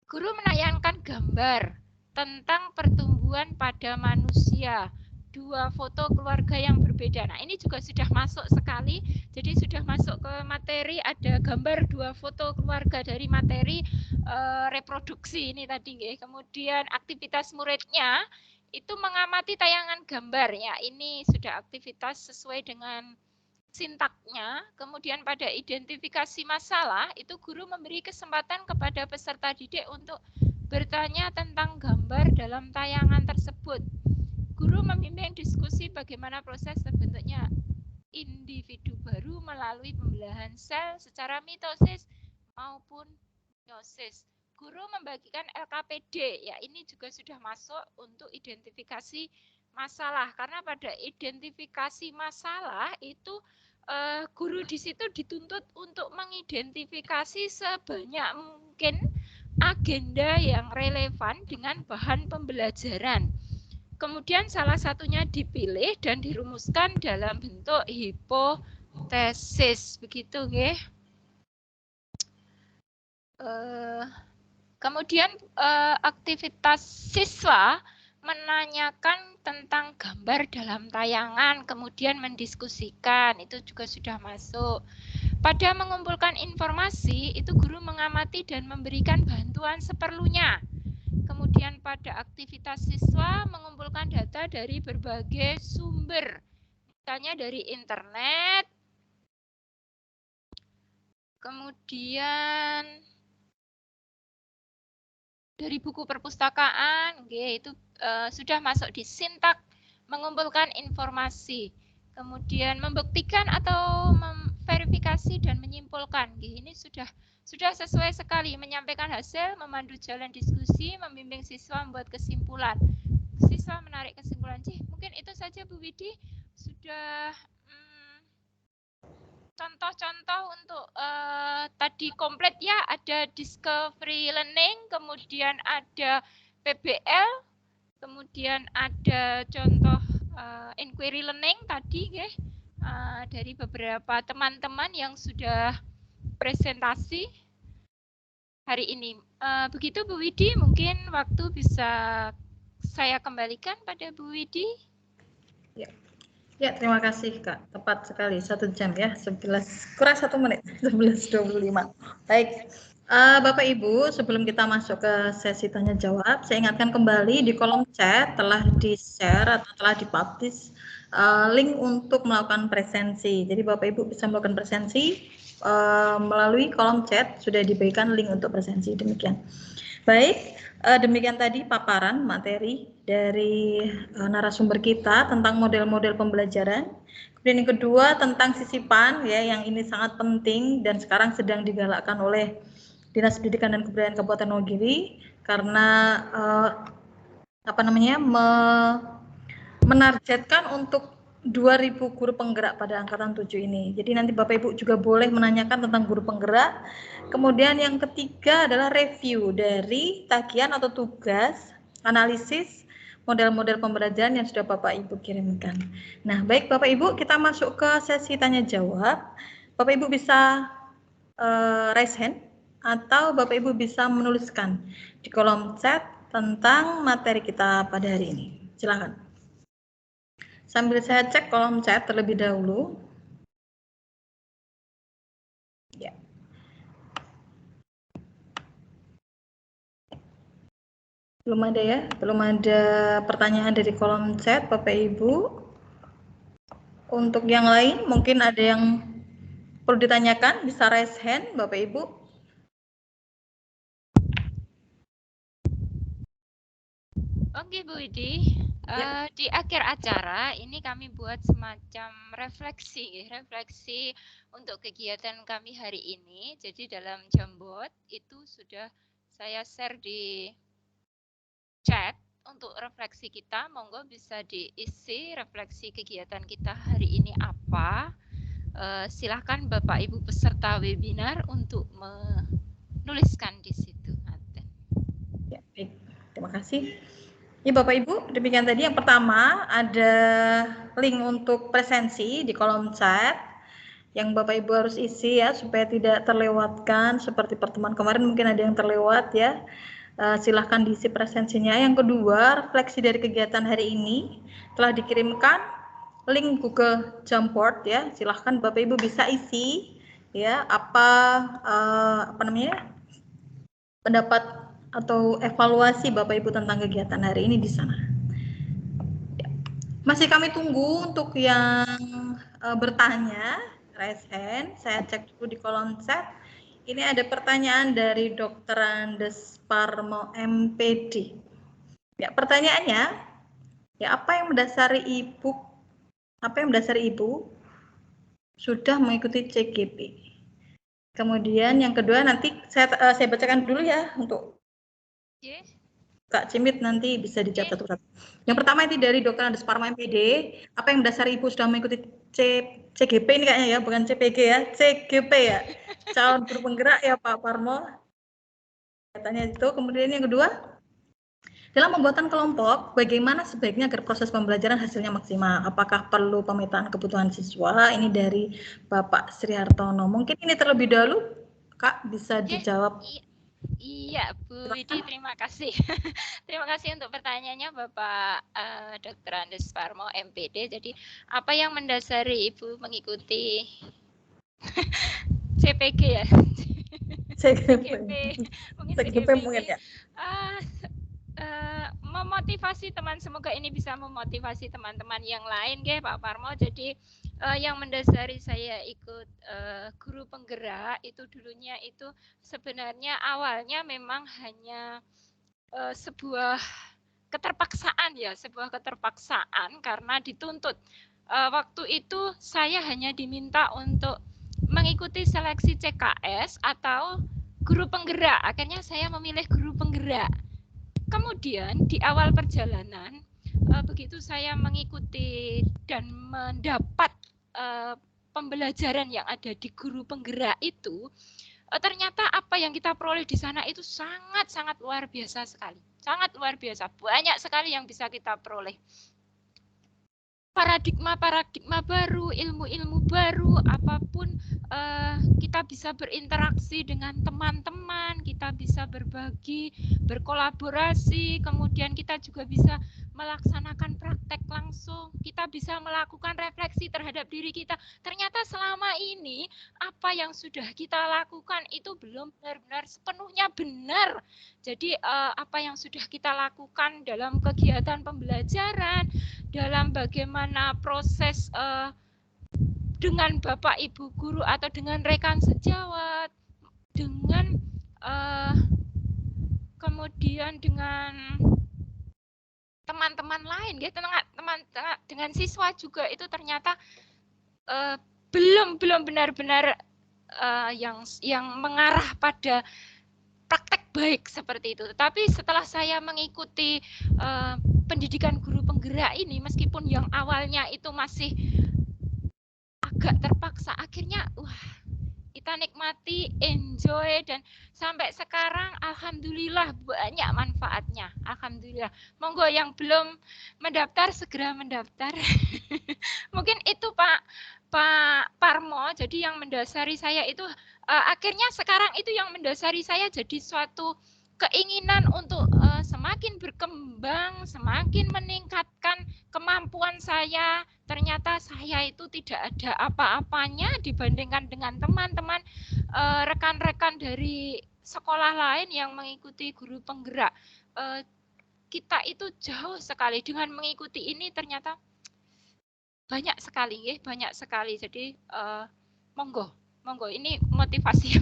Guru menayangkan gambar tentang pertumbuhan pada manusia. 2 foto keluarga yang berbeda. Nah, ini juga sudah masuk sekali. Jadi sudah masuk ke materi, ada gambar 2 foto keluarga dari materi reproduksi ini tadi, nggih. Kemudian aktivitas muridnya itu mengamati tayangan gambar, ya. Ini sudah aktivitas sesuai dengan sintaknya. Kemudian pada identifikasi masalah itu guru memberi kesempatan kepada peserta didik untuk bertanya tentang gambar dalam tayangan tersebut. Guru membimbing diskusi bagaimana proses terbentuknya individu baru melalui pembelahan sel secara mitosis maupun meiosis. Guru membagikan LKPD, ya, ini juga sudah masuk untuk identifikasi masalah, karena pada identifikasi masalah itu guru di situ dituntut untuk mengidentifikasi sebanyak mungkin agenda yang relevan dengan bahan pembelajaran. Kemudian salah satunya dipilih dan dirumuskan dalam bentuk hipotesis, begitu, nggih. Kemudian aktivitas siswa menanyakan tentang gambar dalam tayangan, kemudian mendiskusikan, itu juga sudah masuk. Pada mengumpulkan informasi, itu guru mengamati dan memberikan bantuan seperlunya. Kemudian pada aktivitas siswa mengumpulkan data dari berbagai sumber, misalnya dari internet, kemudian dari buku perpustakaan, itu sudah masuk di sintak mengumpulkan informasi. Kemudian membuktikan atau memverifikasi dan menyimpulkan. Ini sudah sesuai sekali, menyampaikan hasil, memandu jalan diskusi, membimbing siswa membuat kesimpulan. Siswa menarik kesimpulan. Mungkin itu saja Bu Widi. Sudah contoh-contoh untuk tadi komplit ya, ada discovery learning, kemudian ada PBL, kemudian ada contoh inquiry learning tadi dari beberapa teman-teman yang sudah presentasi hari ini. Begitu Bu Widi, mungkin waktu bisa saya kembalikan pada Bu Widi. Ya, terima kasih Kak. Tepat sekali, 1 jam ya, 11 kurang 1 menit, 11.25. Baik, Bapak Ibu, sebelum kita masuk ke sesi tanya jawab, saya ingatkan kembali di kolom chat telah di-share atau telah dipublish link untuk melakukan presensi. Jadi Bapak Ibu bisa melakukan presensi melalui kolom chat, sudah diberikan link untuk presensi. Demikian. Baik, demikian tadi paparan materi dari narasumber kita tentang model-model pembelajaran. Kemudian yang kedua tentang sisipan ya, yang ini sangat penting dan sekarang sedang digalakkan oleh Dinas Pendidikan dan Kebudayaan Kabupaten Wonogiri karena menargetkan untuk 2.000 guru penggerak pada angkatan 7 ini. Jadi nanti Bapak Ibu juga boleh menanyakan tentang guru penggerak. Kemudian yang ketiga adalah review dari tagihan atau tugas analisis model-model pembelajaran yang sudah Bapak Ibu kirimkan. Nah, baik Bapak Ibu, kita masuk ke sesi tanya jawab. Bapak Ibu bisa raise hand atau Bapak Ibu bisa menuliskan di kolom chat tentang materi kita pada hari ini. Silakan. Sambil saya cek kolom chat terlebih dahulu. Ya. Belum ada ya, belum ada pertanyaan dari kolom chat Bapak Ibu. Untuk yang lain mungkin ada yang perlu ditanyakan, bisa raise hand Bapak Ibu. Oke Bu Widi, di akhir acara ini kami buat semacam refleksi untuk kegiatan kami hari ini. Jadi dalam Jambot itu sudah saya share di chat untuk refleksi kita. Monggo bisa diisi refleksi kegiatan kita hari ini apa. Silahkan Bapak Ibu peserta webinar untuk menuliskan di situ. Ya, baik. Terima kasih. Ya Bapak Ibu, demikian tadi yang pertama ada link untuk presensi di kolom chat yang Bapak Ibu harus isi ya supaya tidak terlewatkan seperti pertemuan kemarin mungkin ada yang terlewat ya. Silahkan diisi presensinya. Yang kedua, refleksi dari kegiatan hari ini telah dikirimkan link Google Jamboard ya. Silahkan Bapak Ibu bisa isi ya apa namanya pendapat atau evaluasi Bapak Ibu tentang kegiatan hari ini di sana. Ya. Masih kami tunggu untuk yang bertanya, raise hand. Saya cek dulu di kolom chat. Ini ada pertanyaan dari Dr. Andes Parmo MPD. Ya, pertanyaannya, ya apa yang mendasari Ibu sudah mengikuti CGP? Kemudian yang kedua nanti saya bacakan dulu ya untuk Kak Cimit nanti bisa dicatat satu-satu. Yang pertama itu dari Dr. Andes Parmo MPD, apa yang mendasari Ibu sudah mengikuti CGP ini kayaknya ya, bukan CPG ya, CGP ya, calon guru penggerak ya Pak Parmo. Katanya itu. Kemudian yang kedua, dalam pembuatan kelompok, bagaimana sebaiknya agar proses pembelajaran hasilnya maksimal? Apakah perlu pemetaan kebutuhan siswa? Ini dari Bapak Sri Hartono. Mungkin ini terlebih dahulu, Kak, bisa dijawab. Iya, Bu Widi, terima kasih. Terima kasih untuk pertanyaannya Bapak Dr. Andes Parmo MPD. Jadi, apa yang mendasari Ibu mengikuti CPG ya. CGP. Mungkin CGP mungkin ya. Memotivasi teman, semoga ini bisa memotivasi teman-teman yang lain nggih Pak Parmo. Jadi yang mendasari saya ikut guru penggerak itu dulunya itu sebenarnya awalnya memang hanya sebuah keterpaksaan ya, sebuah keterpaksaan karena dituntut. Waktu itu saya hanya diminta untuk mengikuti seleksi CKS atau guru penggerak. Akhirnya saya memilih guru penggerak. Kemudian di awal perjalanan, begitu saya mengikuti dan mendapat pembelajaran yang ada di guru penggerak itu, ternyata apa yang kita peroleh di sana itu sangat-sangat luar biasa sekali. Sangat luar biasa, banyak sekali yang bisa kita peroleh. Paradigma-paradigma baru, ilmu-ilmu baru, apapun kita bisa berinteraksi dengan teman-teman, kita bisa berbagi, berkolaborasi, kemudian kita juga bisa melaksanakan praktek langsung, kita bisa melakukan refleksi terhadap diri kita. Ternyata selama ini apa yang sudah kita lakukan itu belum benar-benar sepenuhnya benar. Jadi apa yang sudah kita lakukan dalam kegiatan pembelajaran, dalam bagaimana proses dengan Bapak Ibu guru atau dengan rekan sejawat, dengan kemudian dengan teman-teman lain, dengan siswa juga itu ternyata belum benar-benar yang mengarah pada praktek baik seperti itu. Tapi setelah saya mengikuti pendidikan guru penggerak ini, meskipun yang awalnya itu masih agak terpaksa, akhirnya kita nikmati, enjoy, dan sampai sekarang alhamdulillah banyak manfaatnya. Alhamdulillah. Monggo yang belum mendaftar segera mendaftar. Mungkin itu Pak Parmo. Jadi yang mendasari saya itu akhirnya sekarang itu yang mendasari saya jadi suatu keinginan untuk semakin berkembang, semakin meningkatkan kemampuan saya. Ternyata saya itu tidak ada apa-apanya dibandingkan dengan teman-teman rekan-rekan dari sekolah lain yang mengikuti guru penggerak. Kita itu jauh sekali dengan mengikuti ini, ternyata banyak sekali, banyak sekali. Jadi monggo ini motivasi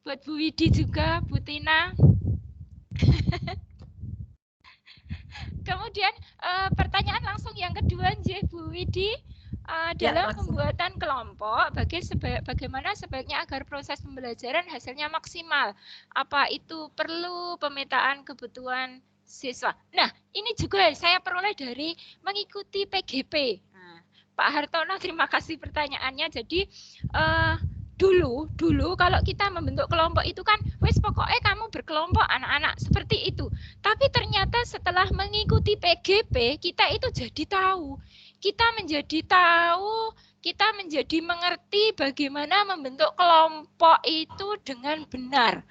buat Bu Widi juga, Bu Tina. Kemudian pertanyaan langsung yang kedua, Bu Widi, dalam pembuatan kelompok, bagaimana sebaiknya agar proses pembelajaran hasilnya maksimal? Apa itu perlu pemetaan kebutuhan siswa? Nah, ini juga saya peroleh dari mengikuti PGP. Nah, Pak Hartono, terima kasih pertanyaannya. Jadi dulu kalau kita membentuk kelompok itu kan wes pokoknya kamu berkelompok anak-anak seperti itu. Tapi ternyata setelah mengikuti PGP kita itu jadi tahu. Kita menjadi mengerti bagaimana membentuk kelompok itu dengan benar.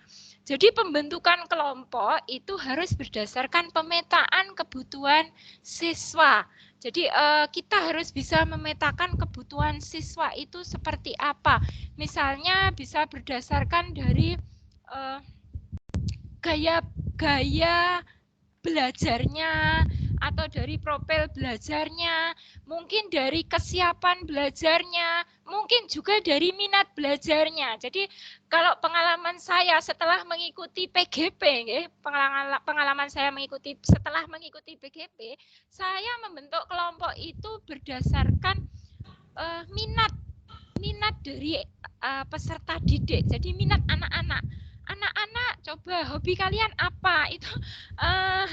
Jadi pembentukan kelompok itu harus berdasarkan pemetaan kebutuhan siswa. Jadi kita harus bisa memetakan kebutuhan siswa itu seperti apa. Misalnya bisa berdasarkan dari gaya belajarnya, atau dari profil belajarnya, mungkin dari kesiapan belajarnya, mungkin juga dari minat belajarnya. Jadi kalau pengalaman saya setelah mengikuti PGP, pengalaman saya setelah mengikuti PGP, saya membentuk kelompok itu berdasarkan minat dari peserta didik. Jadi minat anak-anak. Anak-anak, coba hobi kalian apa? Itu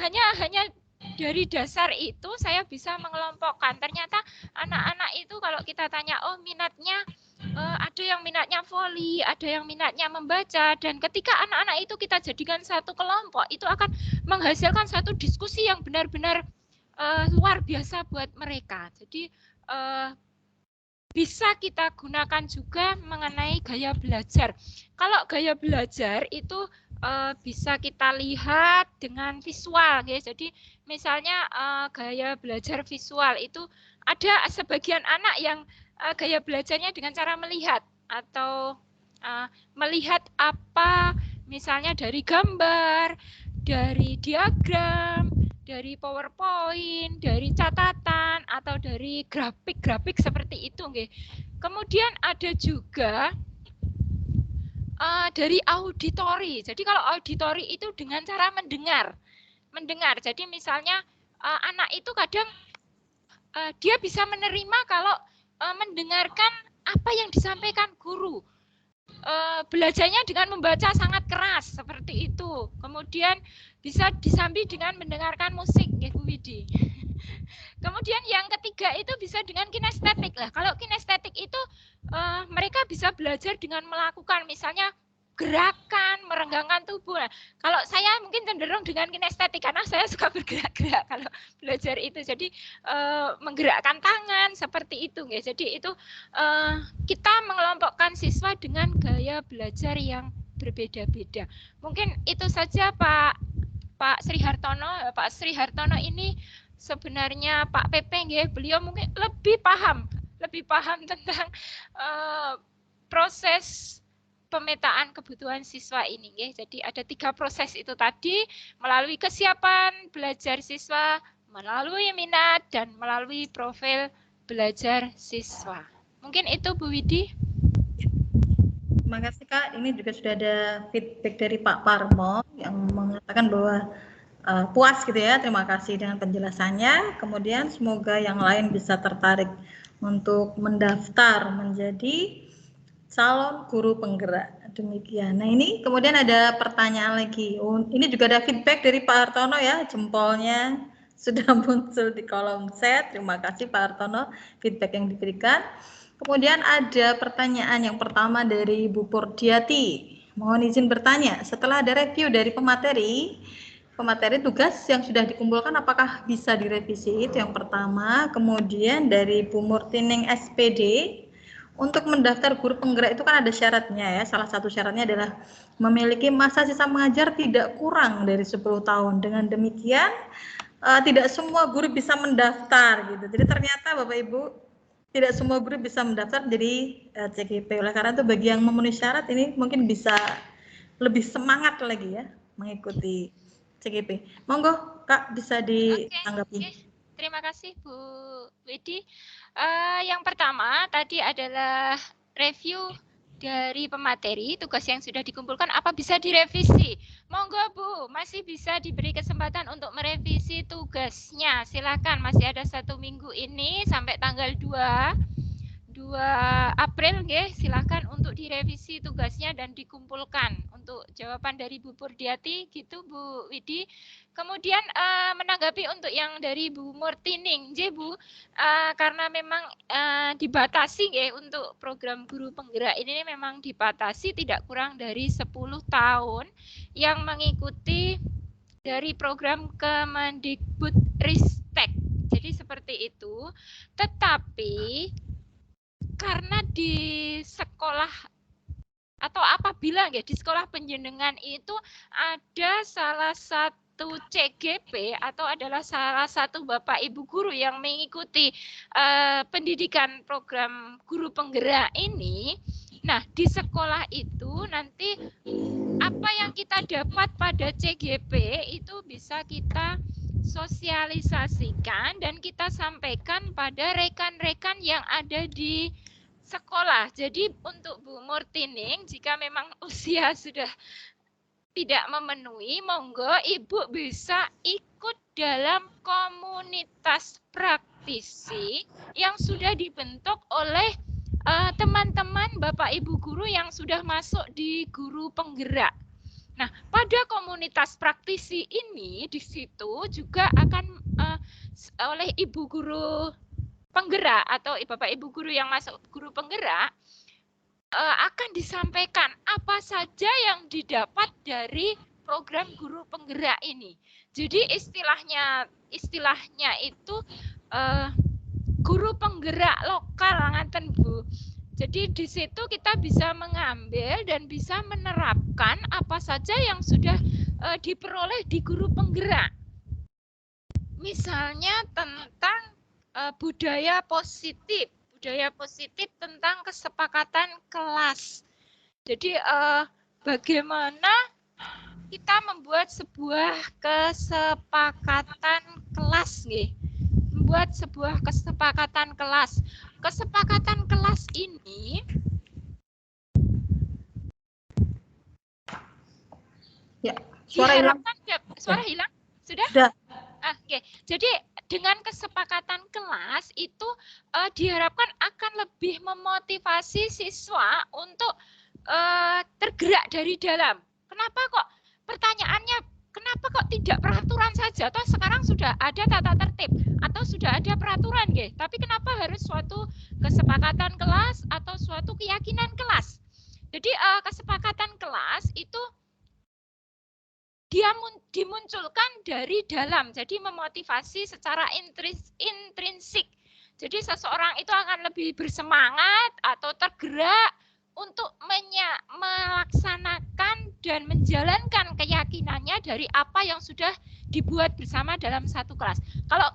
hanya dari dasar itu saya bisa mengelompokkan. Ternyata anak-anak itu kalau kita tanya, oh minatnya ada yang minatnya voli, ada yang minatnya membaca, dan ketika anak-anak itu kita jadikan satu kelompok, itu akan menghasilkan satu diskusi yang benar-benar luar biasa buat mereka. Jadi bisa kita gunakan juga mengenai gaya belajar. Kalau gaya belajar itu bisa kita lihat dengan visual, ya. Jadi misalnya gaya belajar visual itu ada sebagian anak yang gaya belajarnya dengan cara melihat. atau melihat apa misalnya dari gambar, dari diagram, dari PowerPoint, dari catatan atau dari grafik-grafik seperti itu nggih. Kemudian ada juga dari auditori. Jadi kalau auditori itu dengan cara mendengar. Jadi misalnya anak itu kadang dia bisa menerima kalau mendengarkan apa yang disampaikan guru. Belajarnya dengan membaca sangat keras seperti itu. Kemudian bisa disambi dengan mendengarkan musik, ya Bu Widi. Kemudian yang ketiga itu bisa dengan kinestetik lah. Kalau kinestetik itu mereka bisa belajar dengan melakukan misalnya gerakan, merenggangkan tubuh. Nah, kalau saya mungkin cenderung dengan kinestetik karena saya suka bergerak-gerak kalau belajar itu. Jadi menggerakkan tangan seperti itu, ya. Jadi itu kita mengelompokkan siswa dengan gaya belajar yang berbeda-beda. Mungkin itu saja Pak Sri Hartono. Pak Sri Hartono ini sebenarnya Pak Pepe, ya, beliau mungkin lebih paham tentang proses pemetaan kebutuhan siswa ini, ya. Jadi ada 3 proses itu tadi, melalui kesiapan belajar siswa, melalui minat, dan melalui profil belajar siswa. Mungkin itu Bu Widi. Terima kasih Kak. Ini juga sudah ada feedback dari Pak Parmo yang mengatakan bahwa puas gitu ya. Terima kasih dengan penjelasannya. Kemudian semoga yang lain bisa tertarik untuk mendaftar menjadi calon guru penggerak. Demikian. Nah, ini kemudian ada pertanyaan lagi. Ini juga ada feedback dari Pak Hartono ya, jempolnya sudah muncul di kolom chat. Terima kasih Pak Hartono feedback yang diberikan. Kemudian ada pertanyaan yang pertama dari Bu Pordiati. Mohon izin bertanya, setelah ada review dari pemateri tugas yang sudah dikumpulkan apakah bisa direvisi? Itu yang pertama. Kemudian dari Bu Murtining SPD, untuk mendaftar guru penggerak itu kan ada syaratnya ya. Salah satu syaratnya adalah memiliki masa sisa mengajar tidak kurang dari 10 tahun. Dengan demikian tidak semua guru bisa mendaftar gitu. Jadi ternyata Bapak Ibu tidak semua guru bisa mendaftar jadi CGP. Oleh karena itu bagi yang memenuhi syarat ini mungkin bisa lebih semangat lagi ya mengikuti CGP. Monggo Kak bisa ditanggapi. Okay. Terima kasih Bu Widi. Yang pertama tadi adalah review dari pemateri tugas yang sudah dikumpulkan apa bisa direvisi. Monggo Bu, masih bisa diberi kesempatan untuk merevisi tugasnya. Silakan, masih ada 1 minggu ini sampai tanggal 2 April, ya. Silakan untuk direvisi tugasnya dan dikumpulkan. Untuk jawaban dari Bu Purdiati gitu Bu Widi. Kemudian menanggapi untuk yang dari Bu Murtining, Bu, karena memang dibatasi ya untuk program guru penggerak ini memang dibatasi tidak kurang dari 10 tahun yang mengikuti dari program Kemendikbudristek. Jadi seperti itu. Tetapi karena di sekolah atau apabila ya di sekolah penjenengan itu ada salah satu CGP atau adalah salah satu Bapak Ibu guru yang mengikuti pendidikan program guru penggerak ini, nah di sekolah itu nanti apa yang kita dapat pada CGP itu bisa kita sosialisasikan dan kita sampaikan pada rekan-rekan yang ada di sekolah. Jadi untuk Bu Murtining, jika memang usia sudah tidak memenuhi, monggo Ibu bisa ikut dalam komunitas praktisi yang sudah dibentuk oleh teman-teman Bapak Ibu guru yang sudah masuk di guru penggerak. Nah, pada komunitas praktisi ini di situ juga akan oleh Ibu guru penggerak atau Bapak Ibu guru yang masuk guru penggerak akan disampaikan apa saja yang didapat dari program guru penggerak ini. Jadi istilahnya itu guru penggerak lokal ngaten Bu. Jadi di situ kita bisa mengambil dan bisa menerapkan apa saja yang sudah diperoleh di guru penggerak. Misalnya tentang budaya positif budaya positif tentang kesepakatan kelas. Jadi bagaimana kita membuat sebuah kesepakatan kelas, nih. Membuat sebuah kesepakatan kelas. Kesepakatan kelas ini ya, suara hilang. Suara hilang? Sudah? Sudah. Oke. Jadi dengan kesepakatan kelas itu diharapkan akan lebih memotivasi siswa untuk tergerak dari dalam. Kenapa kok? Pertanyaannya, kenapa kok tidak peraturan saja? Atau sekarang sudah ada tata tertib atau sudah ada peraturan, nggih? Tapi kenapa harus suatu kesepakatan kelas atau suatu keyakinan kelas? Jadi kesepakatan kelas itu dia dimunculkan dari dalam, jadi memotivasi secara intrinsik. Jadi seseorang itu akan lebih bersemangat atau tergerak untuk melaksanakan dan menjalankan keyakinannya dari apa yang sudah dibuat bersama dalam satu kelas. Kalau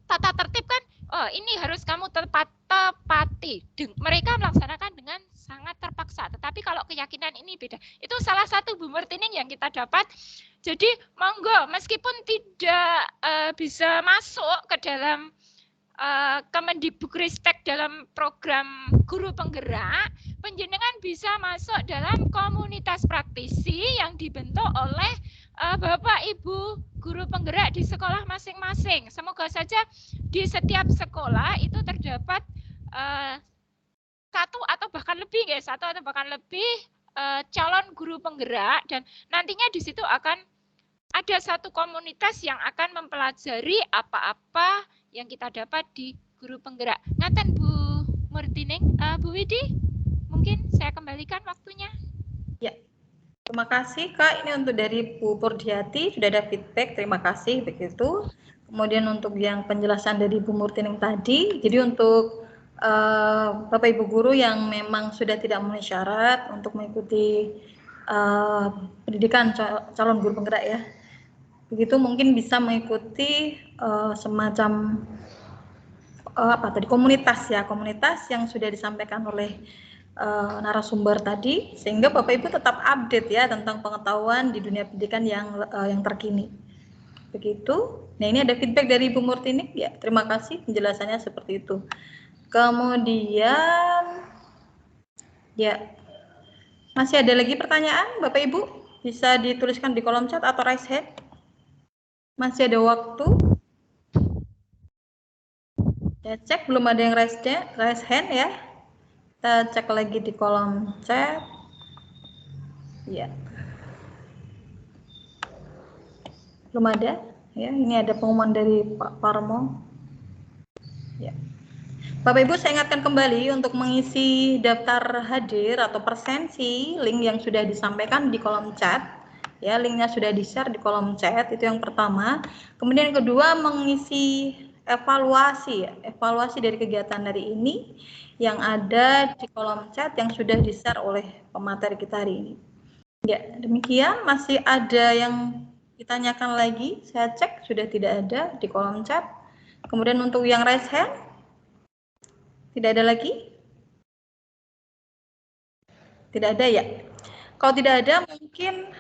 tata tertib kan, oh ini harus kamu tepati. Mereka melaksanakan dengan sangat terpaksa. Tetapi kalau keyakinan ini beda. Itu salah satu Bu Martining yang kita dapat. Jadi monggo, meskipun tidak bisa masuk ke dalam Kemendikbudristek dalam program guru penggerak, penjenengan bisa masuk dalam komunitas praktisi yang dibentuk oleh Bapak Ibu guru penggerak di sekolah masing-masing. Semoga saja di setiap sekolah itu terdapat satu atau bahkan lebih calon guru penggerak, dan nantinya di situ akan ada satu komunitas yang akan mempelajari apa-apa yang kita dapat di guru penggerak. Ngaten Bu Martining, Bu Widi, mungkin saya kembalikan waktunya. Ya, terima kasih Kak. Ini untuk dari Bu Purdiati sudah ada feedback. Terima kasih begitu. Kemudian untuk yang penjelasan dari Bu Martining tadi, jadi untuk Bapak Ibu guru yang memang sudah tidak memenuhi syarat untuk mengikuti pendidikan calon guru penggerak ya, begitu mungkin bisa mengikuti semacam komunitas yang sudah disampaikan oleh narasumber tadi, sehingga Bapak Ibu tetap update ya tentang pengetahuan di dunia pendidikan yang terkini. Begitu. Nah, ini ada feedback dari Ibu Martining ya. Terima kasih penjelasannya seperti itu. Kemudian ya, masih ada lagi pertanyaan Bapak Ibu? Bisa dituliskan di kolom chat atau raise hand. Masih ada waktu. Ya, cek belum ada yang raise hand ya. Kita cek lagi di kolom chat. Ya. Belum ada. Ya, ini ada pengumuman dari Pak Parmo. Ya. Bapak Ibu, saya ingatkan kembali untuk mengisi daftar hadir atau presensi, link yang sudah disampaikan di kolom chat. Ya, linknya sudah di-share di kolom chat, itu yang pertama. Kemudian yang kedua, mengisi evaluasi dari kegiatan hari ini yang ada di kolom chat yang sudah di-share oleh pemateri kita hari ini. Ya, demikian. Masih ada yang ditanyakan lagi? Saya cek sudah tidak ada di kolom chat. Kemudian untuk yang raise hand, tidak ada lagi? Tidak ada ya? Kalau tidak ada, mungkin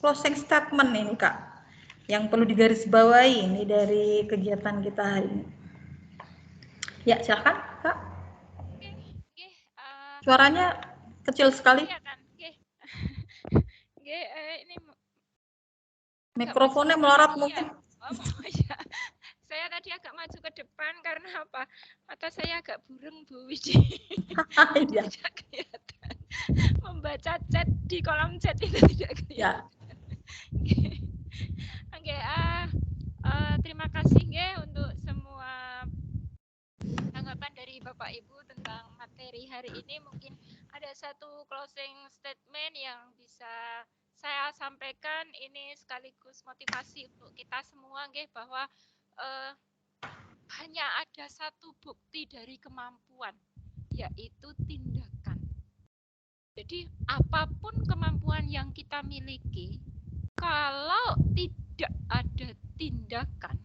closing statement ini Kak, yang perlu digarisbawahi ini dari kegiatan kita hari ini. Ya, silakan Kak. Suaranya kecil sekali. Ini mikrofonnya melarat mungkin. Oh, ya. Saya tadi agak maju ke depan karena apa? Mata saya agak burung Bu Widi. Ya. Tidak kelihatan. Membaca chat di kolom chat itu tidak kelihatan. Ya. Oke, terima kasih untuk semua tanggapan dari Bapak Ibu tentang materi hari ini. Mungkin ada satu closing statement yang bisa saya sampaikan, ini sekaligus motivasi untuk kita semua bahwa hanya ada satu bukti dari kemampuan, yaitu tindakan. Jadi apapun kemampuan yang kita miliki, kalau tidak ada tindakan,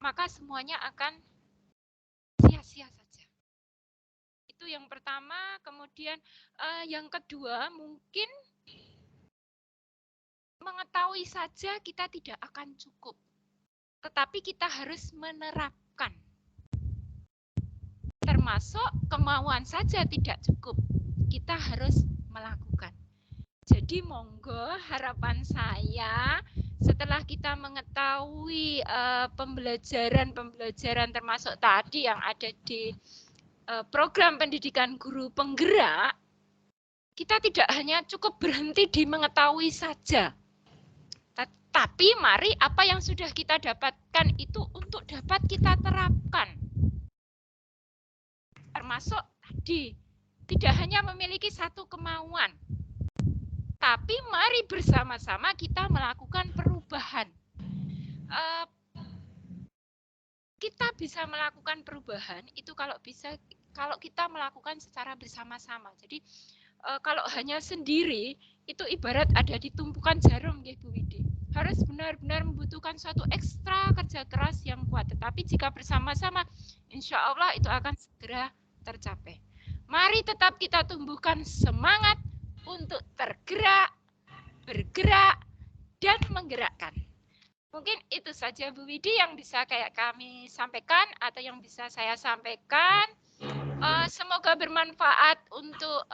maka semuanya akan sia-sia. Itu yang pertama. Kemudian yang kedua, mungkin mengetahui saja kita tidak akan cukup. Tetapi kita harus menerapkan. Termasuk kemauan saja tidak cukup. Kita harus melakukan. Jadi monggo harapan saya setelah kita mengetahui pembelajaran termasuk tadi yang ada di program pendidikan guru penggerak, kita tidak hanya cukup berhenti di mengetahui saja. Tapi mari apa yang sudah kita dapatkan itu untuk dapat kita terapkan. Termasuk tadi, tidak hanya memiliki satu kemauan, tapi mari bersama-sama kita melakukan perubahan. Kita bisa melakukan perubahan itu kalau kita melakukan secara bersama-sama. Jadi kalau hanya sendiri itu ibarat ada di tumpukan jarum, ya Bu Widi. Harus benar-benar membutuhkan suatu ekstra kerja keras yang kuat. Tetapi jika bersama-sama, insya Allah itu akan segera tercapai. Mari tetap kita tumbuhkan semangat untuk tergerak, bergerak, dan menggerakkan. Mungkin itu saja Bu Widi yang bisa kayak kami sampaikan atau yang bisa saya sampaikan. Semoga bermanfaat untuk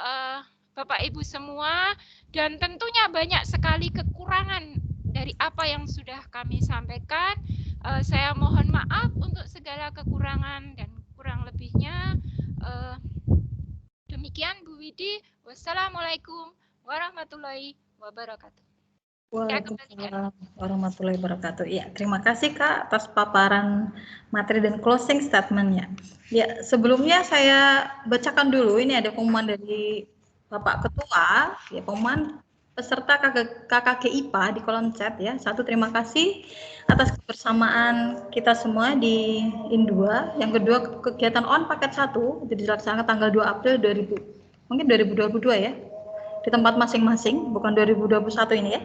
Bapak Ibu semua, dan tentunya banyak sekali kekurangan dari apa yang sudah kami sampaikan. Saya mohon maaf untuk segala kekurangan dan kurang lebihnya. Demikian Bu Widi. Wassalamualaikum warahmatullahi wabarakatuh. Waalaikumsalam warahmatullahi wabarakatuh. Ya, terima kasih Kak atas paparan materi dan closing statement-nya. Ya, sebelumnya saya bacakan dulu, ini ada pengumuman dari Bapak Ketua, ya pengumuman peserta KKG IPA di kolom chat ya. Satu, terima kasih atas kebersamaan kita semua di IN2. Yang kedua, kegiatan on paket 1 itu dilaksanakan tanggal 2 April 2022 ya. Di tempat masing-masing, bukan 2021 ini ya.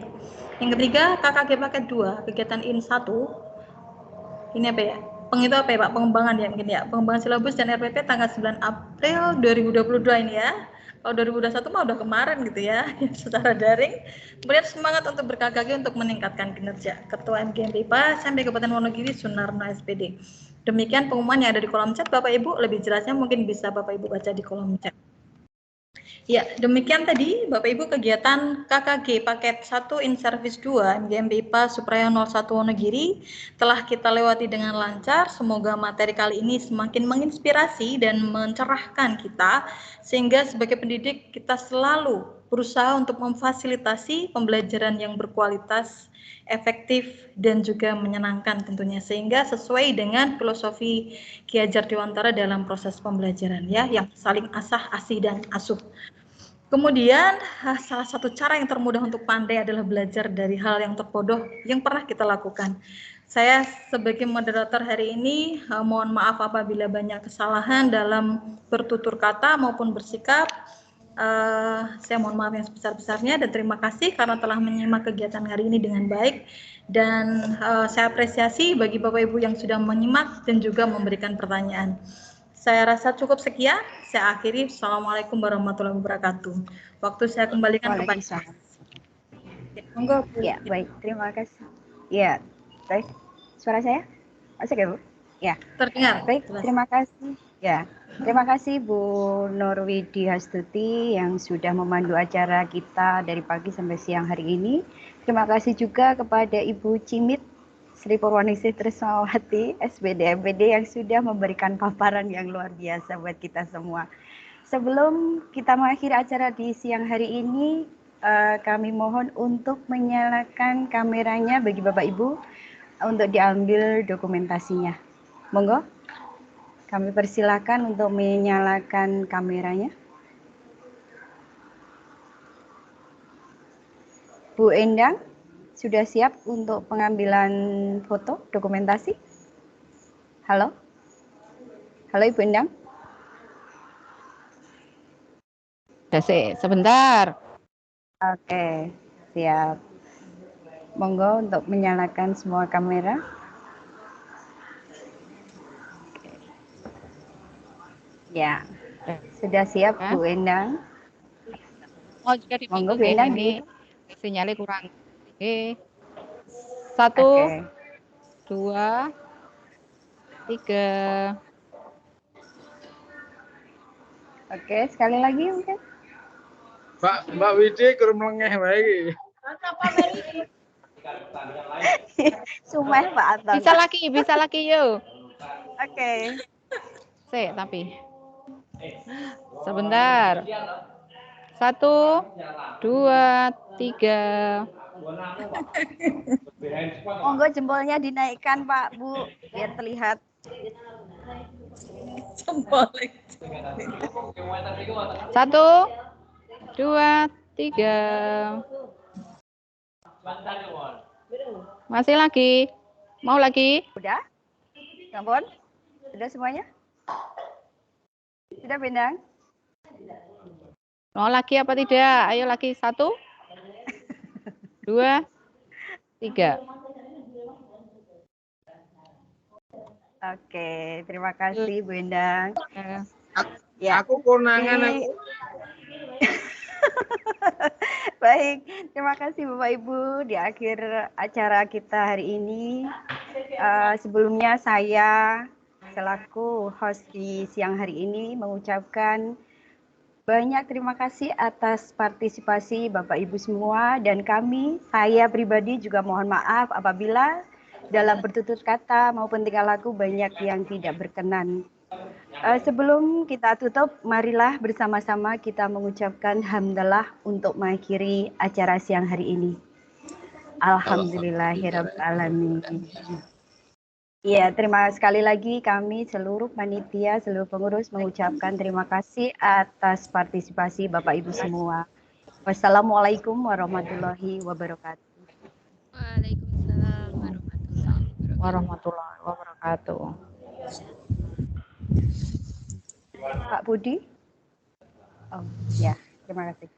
Yang ketiga, KKG paket 2, kegiatan IN 1. Ini apa ya? Itu apa ya Pak? Pengembangan ya mungkin ya. Pengembangan silabus dan RPP tanggal 9 April 2022 ini ya. Kalau 2021 mah udah kemarin gitu ya, secara daring. Kemudian semangat untuk ber-KKG untuk meningkatkan kinerja. Ketua MGMP IPA sampai Kabupaten Wonogiri Sunarno SPD. Demikian pengumuman yang ada di kolom chat Bapak Ibu. Lebih jelasnya mungkin bisa Bapak Ibu baca di kolom chat. Ya, demikian tadi Bapak Ibu kegiatan KKG paket 1 in service 2 MGMP IPA Supraya 01 Wonogiri telah kita lewati dengan lancar. Semoga materi kali ini semakin menginspirasi dan mencerahkan kita sehingga sebagai pendidik kita selalu berusaha untuk memfasilitasi pembelajaran yang berkualitas, efektif dan juga menyenangkan tentunya sehingga sesuai dengan filosofi Ki Hajar Dewantara dalam proses pembelajaran ya yang saling asah, asih dan asuh. Kemudian salah satu cara yang termudah untuk pandai adalah belajar dari hal yang terbodoh yang pernah kita lakukan. Saya sebagai moderator hari ini mohon maaf apabila banyak kesalahan dalam bertutur kata maupun bersikap. Saya mohon maaf yang sebesar-besarnya dan terima kasih karena telah menyimak kegiatan hari ini dengan baik. Dan saya apresiasi bagi Bapak Ibu yang sudah menyimak dan juga memberikan pertanyaan. Saya rasa cukup sekian. Saya akhiri. Assalamualaikum warahmatullahi wabarakatuh. Waktu saya kembalikan kepada saya. Monggo, Bu. Ya, baik. Terima kasih. Ya, baik. Suara saya? Masuk ya, Bu? Ya. Terdengar. Baik, terima kasih. Ya, terima kasih Bu Nurwidi Hastuti yang sudah memandu acara kita dari pagi sampai siang hari ini. Terima kasih juga kepada Ibu Cimit Sri Purwaningsih Trismawati, SPD MPD yang sudah memberikan paparan yang luar biasa buat kita semua. Sebelum kita mengakhiri acara di siang hari ini, kami mohon untuk menyalakan kameranya bagi Bapak Ibu untuk diambil dokumentasinya. Monggo, kami persilakan untuk menyalakan kameranya. Bu Endang, sudah siap untuk pengambilan foto dokumentasi? Halo? Halo Ibu Endang? Sebentar. Oke, siap. Monggo untuk menyalakan semua kamera. Ya, Sudah siap Ya. Bu Endang? Oh, jika Monggo dibantu Bu Endang ini dihitung. sinyalnya kurang. Oke. 1, Oke. 2, 3. Oke, sekali lagi mungkin. Mbak Widi kurang melengeh wae iki. Sumeh Pak Anton. Bisa lagi yuk. Oke. Tapi sebentar. 1, 2, 3. Monggo jempolnya dinaikkan Pak Bu biar terlihat. Jempolnya. 1, 2, 3. Masih lagi? Mau lagi? Udah? Gampon? Sudah semuanya? Sudah Bendang? Mau lagi apa tidak? Ayo lagi. 1, 2, 3. Oke, terima kasih Bu Endang. Ya. Aku konangan aku. Baik, terima kasih Bapak Ibu di akhir acara kita hari ini. Sebelumnya saya selaku host di siang hari ini mengucapkan banyak terima kasih atas partisipasi Bapak Ibu semua dan saya pribadi juga mohon maaf apabila dalam bertutur kata maupun tingkah laku banyak yang tidak berkenan. Sebelum kita tutup, marilah bersama-sama kita mengucapkan hamdalah untuk mengakhiri acara siang hari ini. Alhamdulillahirrahmanirrahim. Iya, terima sekali lagi kami seluruh panitia, seluruh pengurus mengucapkan terima kasih atas partisipasi Bapak Ibu semua. Wassalamualaikum warahmatullahi wabarakatuh. Waalaikumsalam Warahmatullahi wabarakatuh. Pak Budi? Oh, ya, terima kasih.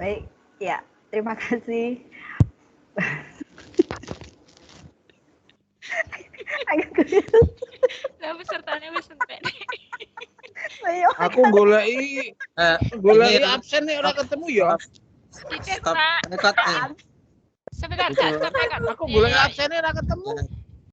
Baik, ya, terima kasih. Lah pesertanya wis entek. Ayo. Aku goleki absen nih ora ketemu ya. Titik, Stop Pak. record. Sebentar, Itu. stop record. Aku goleki absen nih ora ketemu.